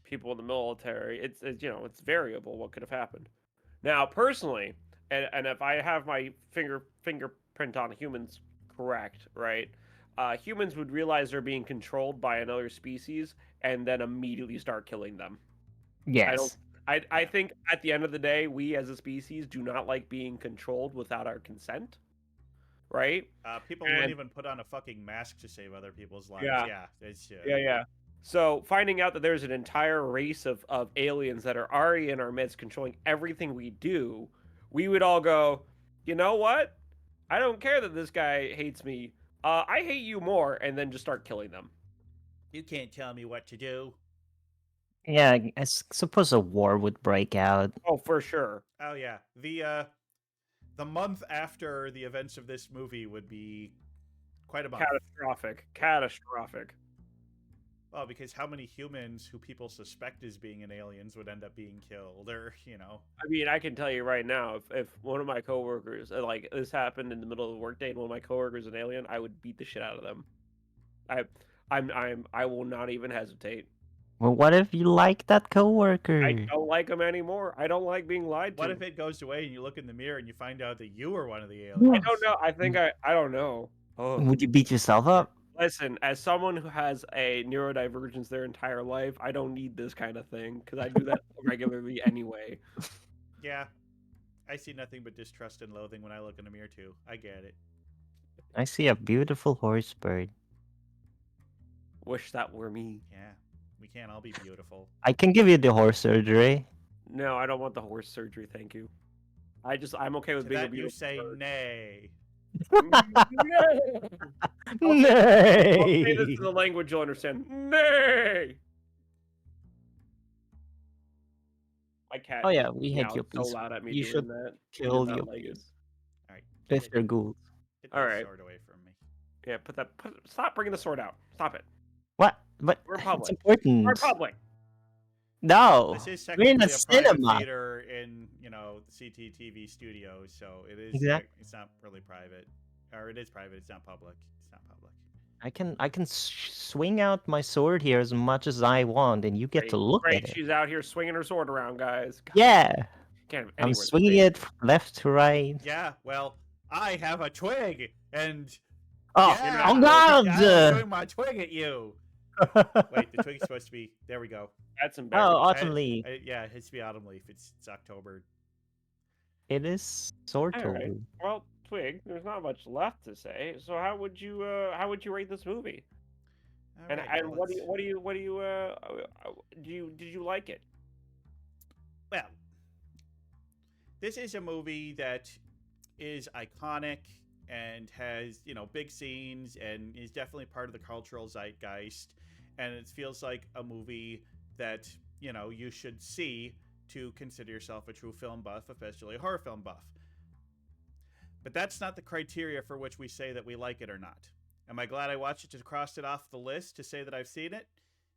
[SPEAKER 2] People in the military, it's you know, it's variable what could have happened. Now, personally, and if I have my fingerprint on humans correct, right? Humans would realize they're being controlled by another species and then immediately start killing them. I don't.
[SPEAKER 3] Yes.
[SPEAKER 2] I think at the end of the day, we as a species do not like being controlled without our consent, right?
[SPEAKER 1] people wouldn't
[SPEAKER 2] And
[SPEAKER 1] even put on a fucking mask to save other people's lives.
[SPEAKER 2] yeah,
[SPEAKER 1] Yeah, it's
[SPEAKER 2] yeah. So finding out that there's an entire race of aliens that are already in our midst, controlling everything we do, we would all go, you know what? I don't care that this guy hates me. I hate you more, and then just start killing them.
[SPEAKER 1] You can't tell me what to do.
[SPEAKER 3] Yeah, I suppose a war would break out.
[SPEAKER 2] Oh, for sure.
[SPEAKER 1] Oh yeah, the month after the events of this movie would be quite a month.
[SPEAKER 2] Catastrophic.
[SPEAKER 1] Well, because how many humans who people suspect as being an aliens would end up being killed, or
[SPEAKER 2] I mean, I can tell you right now, if one of my coworkers, like this happened in the middle of the workday, and one of my coworkers is an alien, I would beat the shit out of them. I will not even hesitate.
[SPEAKER 3] Well, what if you like that
[SPEAKER 2] I
[SPEAKER 3] coworker?
[SPEAKER 2] don't like them anymore. I don't like being lied to.
[SPEAKER 1] What if it goes away and you look in the mirror and you find out that you were one of the
[SPEAKER 2] I
[SPEAKER 1] aliens?
[SPEAKER 2] don't know. I don't know. Oh.
[SPEAKER 3] Would you beat yourself up?
[SPEAKER 2] Listen, as someone who has a neurodivergence their entire life, I don't need this kind of thing because I do that regularly anyway.
[SPEAKER 1] Yeah, I see nothing but distrust and loathing when I look in the mirror too. I get it.
[SPEAKER 3] I see a beautiful horse bird.
[SPEAKER 2] Wish that were me.
[SPEAKER 1] Yeah, we can't all be beautiful.
[SPEAKER 3] I can give you the horse surgery.
[SPEAKER 2] No, I don't want the horse surgery. Thank you. I'm okay with
[SPEAKER 1] To
[SPEAKER 2] being a
[SPEAKER 1] that you
[SPEAKER 2] beautiful
[SPEAKER 1] say
[SPEAKER 2] bird.
[SPEAKER 1] nay.
[SPEAKER 2] I'll say this
[SPEAKER 3] Nay.
[SPEAKER 2] in the language you'll understand. Nay. My cat.
[SPEAKER 3] Oh yeah, we hate
[SPEAKER 2] meowed
[SPEAKER 3] your
[SPEAKER 2] so
[SPEAKER 3] piece.
[SPEAKER 2] loud at me
[SPEAKER 3] You
[SPEAKER 2] doing
[SPEAKER 3] should
[SPEAKER 2] that. He
[SPEAKER 3] kill
[SPEAKER 2] does
[SPEAKER 3] your
[SPEAKER 2] not like it.
[SPEAKER 3] piece.
[SPEAKER 1] All right,
[SPEAKER 3] With your ghouls.
[SPEAKER 1] get
[SPEAKER 2] All
[SPEAKER 1] that
[SPEAKER 2] right.
[SPEAKER 1] sword away from me.
[SPEAKER 2] Yeah, stop bringing the sword out. Stop it.
[SPEAKER 3] What? But
[SPEAKER 2] We're
[SPEAKER 3] it's
[SPEAKER 2] public.
[SPEAKER 3] important.
[SPEAKER 2] We're in public.
[SPEAKER 3] No,
[SPEAKER 1] This is
[SPEAKER 3] we're in
[SPEAKER 1] technically
[SPEAKER 3] a
[SPEAKER 1] a private
[SPEAKER 3] cinema.
[SPEAKER 1] theater in CTTV studios, so it is.
[SPEAKER 3] Exactly.
[SPEAKER 1] It's not really private, or it is private. It's not public. It's not public.
[SPEAKER 3] I can swing out my sword here as much as I want, and you get to look
[SPEAKER 2] Great.
[SPEAKER 3] at it.
[SPEAKER 2] She's out here swinging her sword around, guys. God,
[SPEAKER 3] Yeah,
[SPEAKER 2] can't have
[SPEAKER 3] I'm
[SPEAKER 2] anywhere to
[SPEAKER 3] swinging
[SPEAKER 2] be.
[SPEAKER 3] it left to right.
[SPEAKER 1] Yeah, well, I have a twig, and
[SPEAKER 3] Oh,
[SPEAKER 1] yeah,
[SPEAKER 3] oh God!
[SPEAKER 1] I'm throwing my twig at you. Wait, the twig's supposed to be. There we go.
[SPEAKER 2] That's
[SPEAKER 3] Oh,
[SPEAKER 2] embarrassing.
[SPEAKER 3] autumn leaf.
[SPEAKER 1] Yeah, it has to be autumn leaf. It's October.
[SPEAKER 3] It is sort
[SPEAKER 2] All right.
[SPEAKER 3] of.
[SPEAKER 2] Well, Twig, there's not much left to say. So how would you rate this movie?
[SPEAKER 1] All
[SPEAKER 2] And
[SPEAKER 1] right,
[SPEAKER 2] and
[SPEAKER 1] well,
[SPEAKER 2] what do you did you like it?
[SPEAKER 1] Well, this is a movie that is iconic and has big scenes and is definitely part of the cultural zeitgeist, and it feels like a movie that you should see to consider yourself a true film buff, especially a horror film buff. But that's not the criteria for which we say that we like it or not. Am I glad I watched it to cross it off the list to say that I've seen it?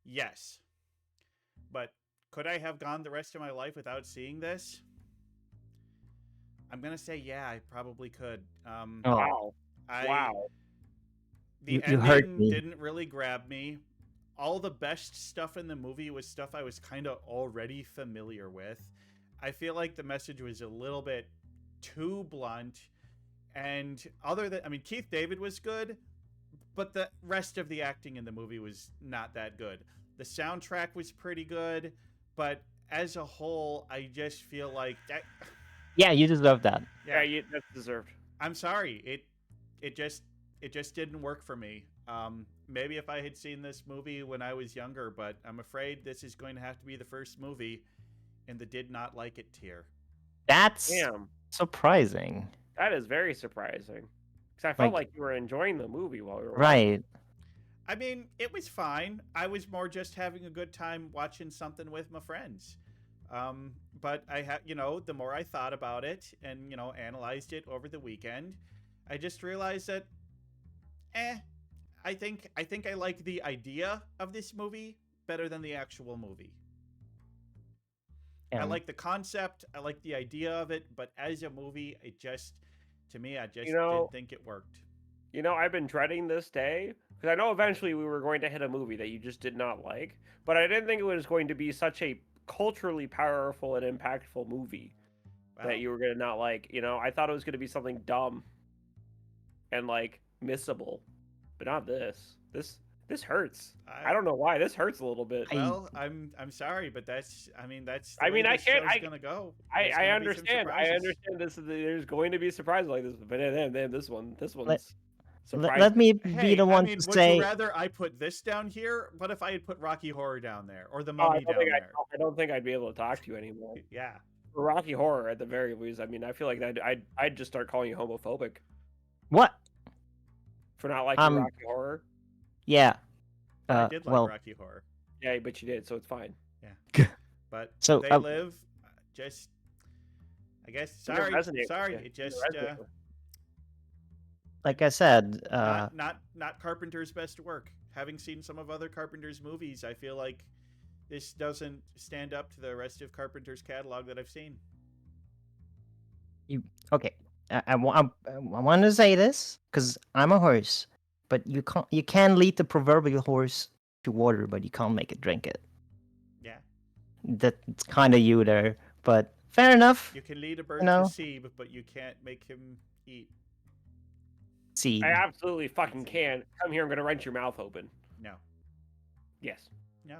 [SPEAKER 1] Yes. But could I have gone the rest of my life without seeing this? I'm gonna say yeah, I probably could.
[SPEAKER 2] Wow.
[SPEAKER 1] The
[SPEAKER 3] You
[SPEAKER 1] ending
[SPEAKER 3] hurt me.
[SPEAKER 1] didn't really grab me. All the best stuff in the movie was stuff I was kind of already familiar with. I feel like the message was a little bit too blunt. And Keith David was good, but the rest of the acting in the movie was not that good. The soundtrack was pretty good, but as a whole, I just feel like that.
[SPEAKER 3] Yeah, you deserve that.
[SPEAKER 2] Yeah, that's deserved.
[SPEAKER 1] I'm sorry. It just didn't work for me. Maybe if I had seen this movie when I was younger, but I'm afraid this is going to have to be the first movie in the did not like it tier.
[SPEAKER 3] That's
[SPEAKER 2] Damn.
[SPEAKER 3] surprising.
[SPEAKER 2] That is very surprising. Because I felt like you were enjoying the movie while we were watching.
[SPEAKER 3] Right.
[SPEAKER 1] I mean, it was fine. I was more just having a good time watching something with my friends. But I have, the more I thought about it and analyzed it over the weekend, I just realized that, I think I like the idea of this movie better than the actual movie. I like the concept, I like the idea of it, but as a movie, to me, I just didn't think it worked.
[SPEAKER 2] I've been dreading this day because I know eventually we were going to hit a movie that you just did not like, but I didn't think it was going to be such a culturally powerful and impactful movie that you were going to not like. I thought it was going to be something dumb and like missable, but not this. This hurts. I don't know why. This hurts a little bit.
[SPEAKER 1] Well, I'm sorry, but that's the way
[SPEAKER 2] I
[SPEAKER 1] this show's gonna go.
[SPEAKER 2] I understand. I understand this. There's going to be surprises like this, but then this one's surprising.
[SPEAKER 3] Let me be the one to say.
[SPEAKER 1] Would you rather I put this down here? What if I had put Rocky Horror down there or The Mummy down there?
[SPEAKER 2] I don't think I'd be able to talk to you anymore.
[SPEAKER 1] Yeah.
[SPEAKER 2] For Rocky Horror, at the very least, I mean, I feel like I'd just start calling you homophobic.
[SPEAKER 3] What?
[SPEAKER 2] For not liking Rocky Horror.
[SPEAKER 3] Yeah.
[SPEAKER 1] I did like Rocky Horror.
[SPEAKER 2] Yeah, but you did, so it's fine.
[SPEAKER 1] Yeah. But
[SPEAKER 3] so
[SPEAKER 1] They Live, just, I guess, sorry. It just,
[SPEAKER 3] like I said,
[SPEAKER 1] not Carpenter's best work. Having seen some of other Carpenter's movies, I feel like this doesn't stand up to the rest of Carpenter's catalog that I've seen.
[SPEAKER 3] Okay. I want to say this because I'm a horse, but you can lead the proverbial horse to water, but you can't make it drink it.
[SPEAKER 1] Yeah.
[SPEAKER 3] That's kind of you there, but fair enough.
[SPEAKER 1] You can lead a bird to sea, but you can't make him eat
[SPEAKER 3] seed.
[SPEAKER 2] I absolutely fucking can. Come here, I'm gonna wrench your mouth open.
[SPEAKER 1] No.
[SPEAKER 2] Yes.
[SPEAKER 1] No.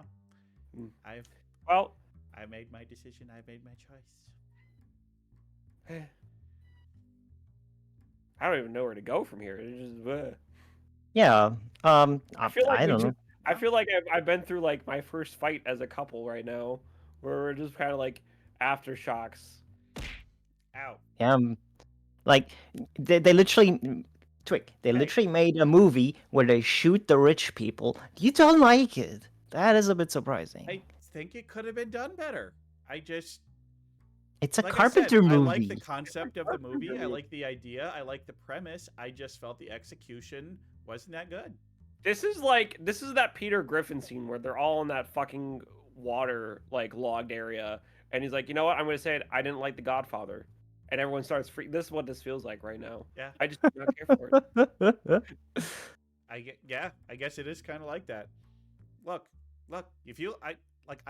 [SPEAKER 1] I made my decision. I made my choice.
[SPEAKER 2] I don't even know where to go from here. It's just.
[SPEAKER 3] Yeah.
[SPEAKER 2] I feel like
[SPEAKER 3] I don't know.
[SPEAKER 2] I feel like I've been through like my first fight as a couple right now, where we're just kind of like aftershocks.
[SPEAKER 1] Ow.
[SPEAKER 3] Yeah. Like they literally, Twig. They literally made a movie where they shoot the rich people. You don't like it. That is a bit surprising.
[SPEAKER 1] I think it could have been done better.
[SPEAKER 3] It's a
[SPEAKER 1] like
[SPEAKER 3] Carpenter movie.
[SPEAKER 1] I like the concept of the movie. I like the idea. I like the premise. I just felt the execution wasn't that good.
[SPEAKER 2] This is that Peter Griffin scene where they're all in that fucking water like logged area, and he's like, you know what? I'm gonna say it. I didn't like The Godfather, and everyone starts freaking. This is what this feels like right now.
[SPEAKER 1] Yeah.
[SPEAKER 2] I just do not care for it.
[SPEAKER 1] I guess it is kind of like that. Look. If you I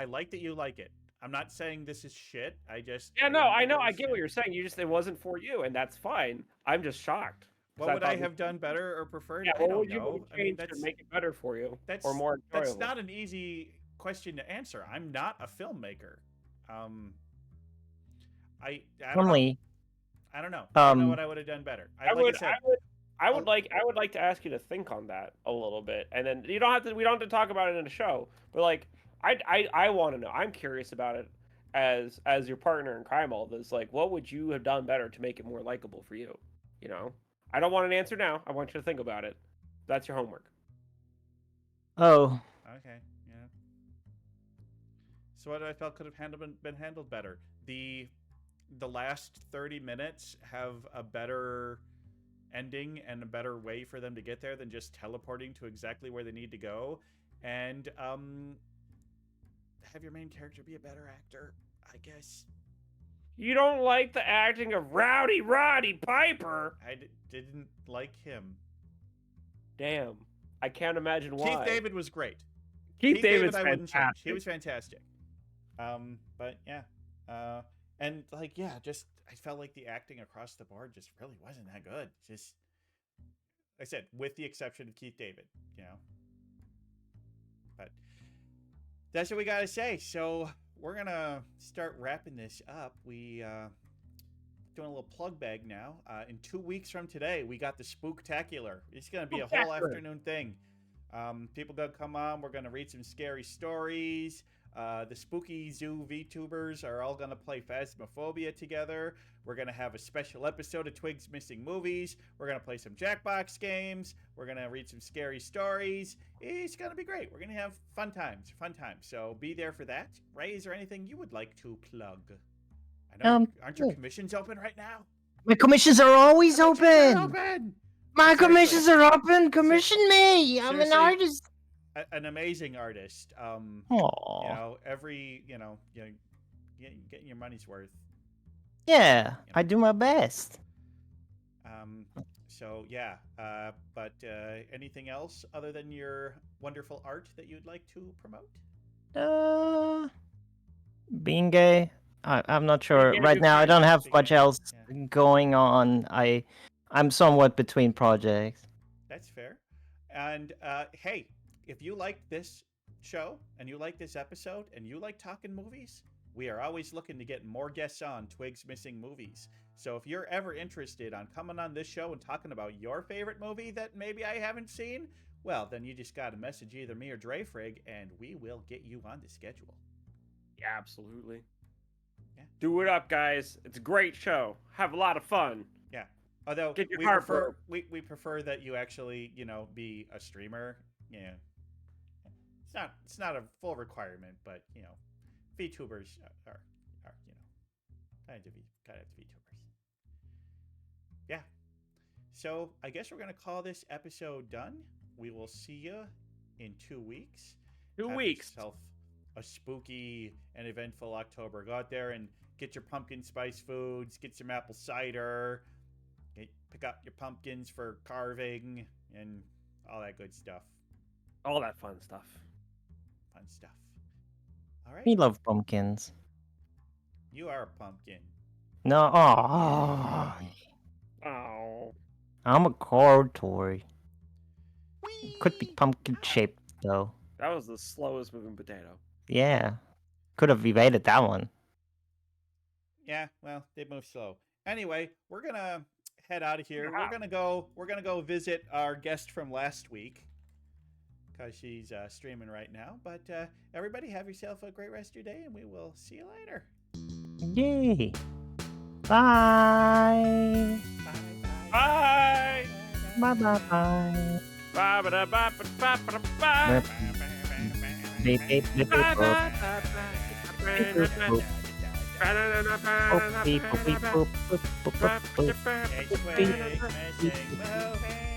[SPEAKER 1] like that you like it. I'm not saying this is shit. I just
[SPEAKER 2] I know. I get what you're saying. It wasn't for you, and that's fine. I'm just shocked.
[SPEAKER 1] What would I have done better or preferred?
[SPEAKER 2] Yeah,
[SPEAKER 1] I don't know.
[SPEAKER 2] I mean, that's to make it better for you. Or more enjoyable.
[SPEAKER 1] That's not an easy question to answer. I'm not a filmmaker. I don't know. I don't know what I would have done better. I
[SPEAKER 2] would like to ask you to think on that a little bit, and then we don't have to talk about it in a show, but like I want to know. I'm curious about it as your partner in crime. All this, like, what would you have done better to make it more likable for you? I don't want an answer now. I want you to think about it. That's your homework.
[SPEAKER 3] Oh.
[SPEAKER 1] Okay. Yeah. So what I felt could have been handled better. The last 30 minutes have a better ending and a better way for them to get there than just teleporting to exactly where they need to go, and have your main character be a better actor, I guess.
[SPEAKER 2] You don't like the acting of Rowdy Roddy Piper?
[SPEAKER 1] I didn't like him.
[SPEAKER 2] Damn. I can't imagine why.
[SPEAKER 1] Keith David was great.
[SPEAKER 2] Keith David's fantastic.
[SPEAKER 1] I wouldn't change. He was fantastic. But yeah. And like, yeah, just I felt like the acting across the board just really wasn't that good. Just, like I said, with the exception of Keith David, But that's what we gotta say. So we're gonna start wrapping this up. We doing a little plug bag now. In 2 weeks from today, we got the Spooktacular. It's gonna be a whole afternoon thing. People gonna come on. We're gonna read some scary stories. The Spooky Zoo VTubers are all going to play Phasmophobia together. We're going to have a special episode of Twigs Missing Movies. We're going to play some Jackbox games. We're going to read some scary stories. It's going to be great. We're going to have fun times. So be there for that. Ray, is there anything you would like to plug? I know, aren't your commissions open right now?
[SPEAKER 3] My commissions are always open. My commissions are open. Commission me. I'm an artist.
[SPEAKER 1] An amazing artist.
[SPEAKER 3] Aww.
[SPEAKER 1] You know, getting your money's worth.
[SPEAKER 3] Yeah, I do my best.
[SPEAKER 1] So yeah, but anything else other than your wonderful art that you'd like to promote?
[SPEAKER 3] Being gay. I'm not sure. Right now, I don't have much else going on. I'm somewhat between projects.
[SPEAKER 1] That's fair. And hey, if you like this show and you like this episode and you like talking movies, we are always looking to get more guests on Twigs Missing Movies. So if you're ever interested on coming on this show and talking about your favorite movie that maybe I haven't seen, well, then you just got to message either me or Dreyfrig, and we will get you on the schedule.
[SPEAKER 2] Yeah, absolutely. Yeah. Do it up, guys. It's a great show. Have a lot of fun.
[SPEAKER 1] Yeah. Although we prefer that you actually, be a streamer. Yeah. It's not a full requirement, but VTubers are kind of VTubers. Yeah. So I guess we're gonna call this episode done. We will see you in 2 weeks.
[SPEAKER 2] 2 weeks.
[SPEAKER 1] Have yourself a spooky and eventful October. Go out there and get your pumpkin spice foods. Get some apple cider. Pick up your pumpkins for carving and all that good stuff.
[SPEAKER 2] All that fun stuff.
[SPEAKER 1] All right.
[SPEAKER 3] We love pumpkins.
[SPEAKER 1] You are a pumpkin.
[SPEAKER 3] No. Oh. I'm a Crowtaur. Could be pumpkin shaped though.
[SPEAKER 2] That was the slowest moving potato.
[SPEAKER 3] Yeah. Could have evaded that one.
[SPEAKER 1] Yeah, well, they move slow. Anyway, we're gonna head out of here. We're gonna go visit our guest from last week, because she's streaming right now. But everybody, have yourself a great rest of your day, and we will see you later.
[SPEAKER 3] Yay. Bye.
[SPEAKER 2] Bye.
[SPEAKER 3] Bye. Bye. Bye.
[SPEAKER 2] Bye.
[SPEAKER 3] Bye.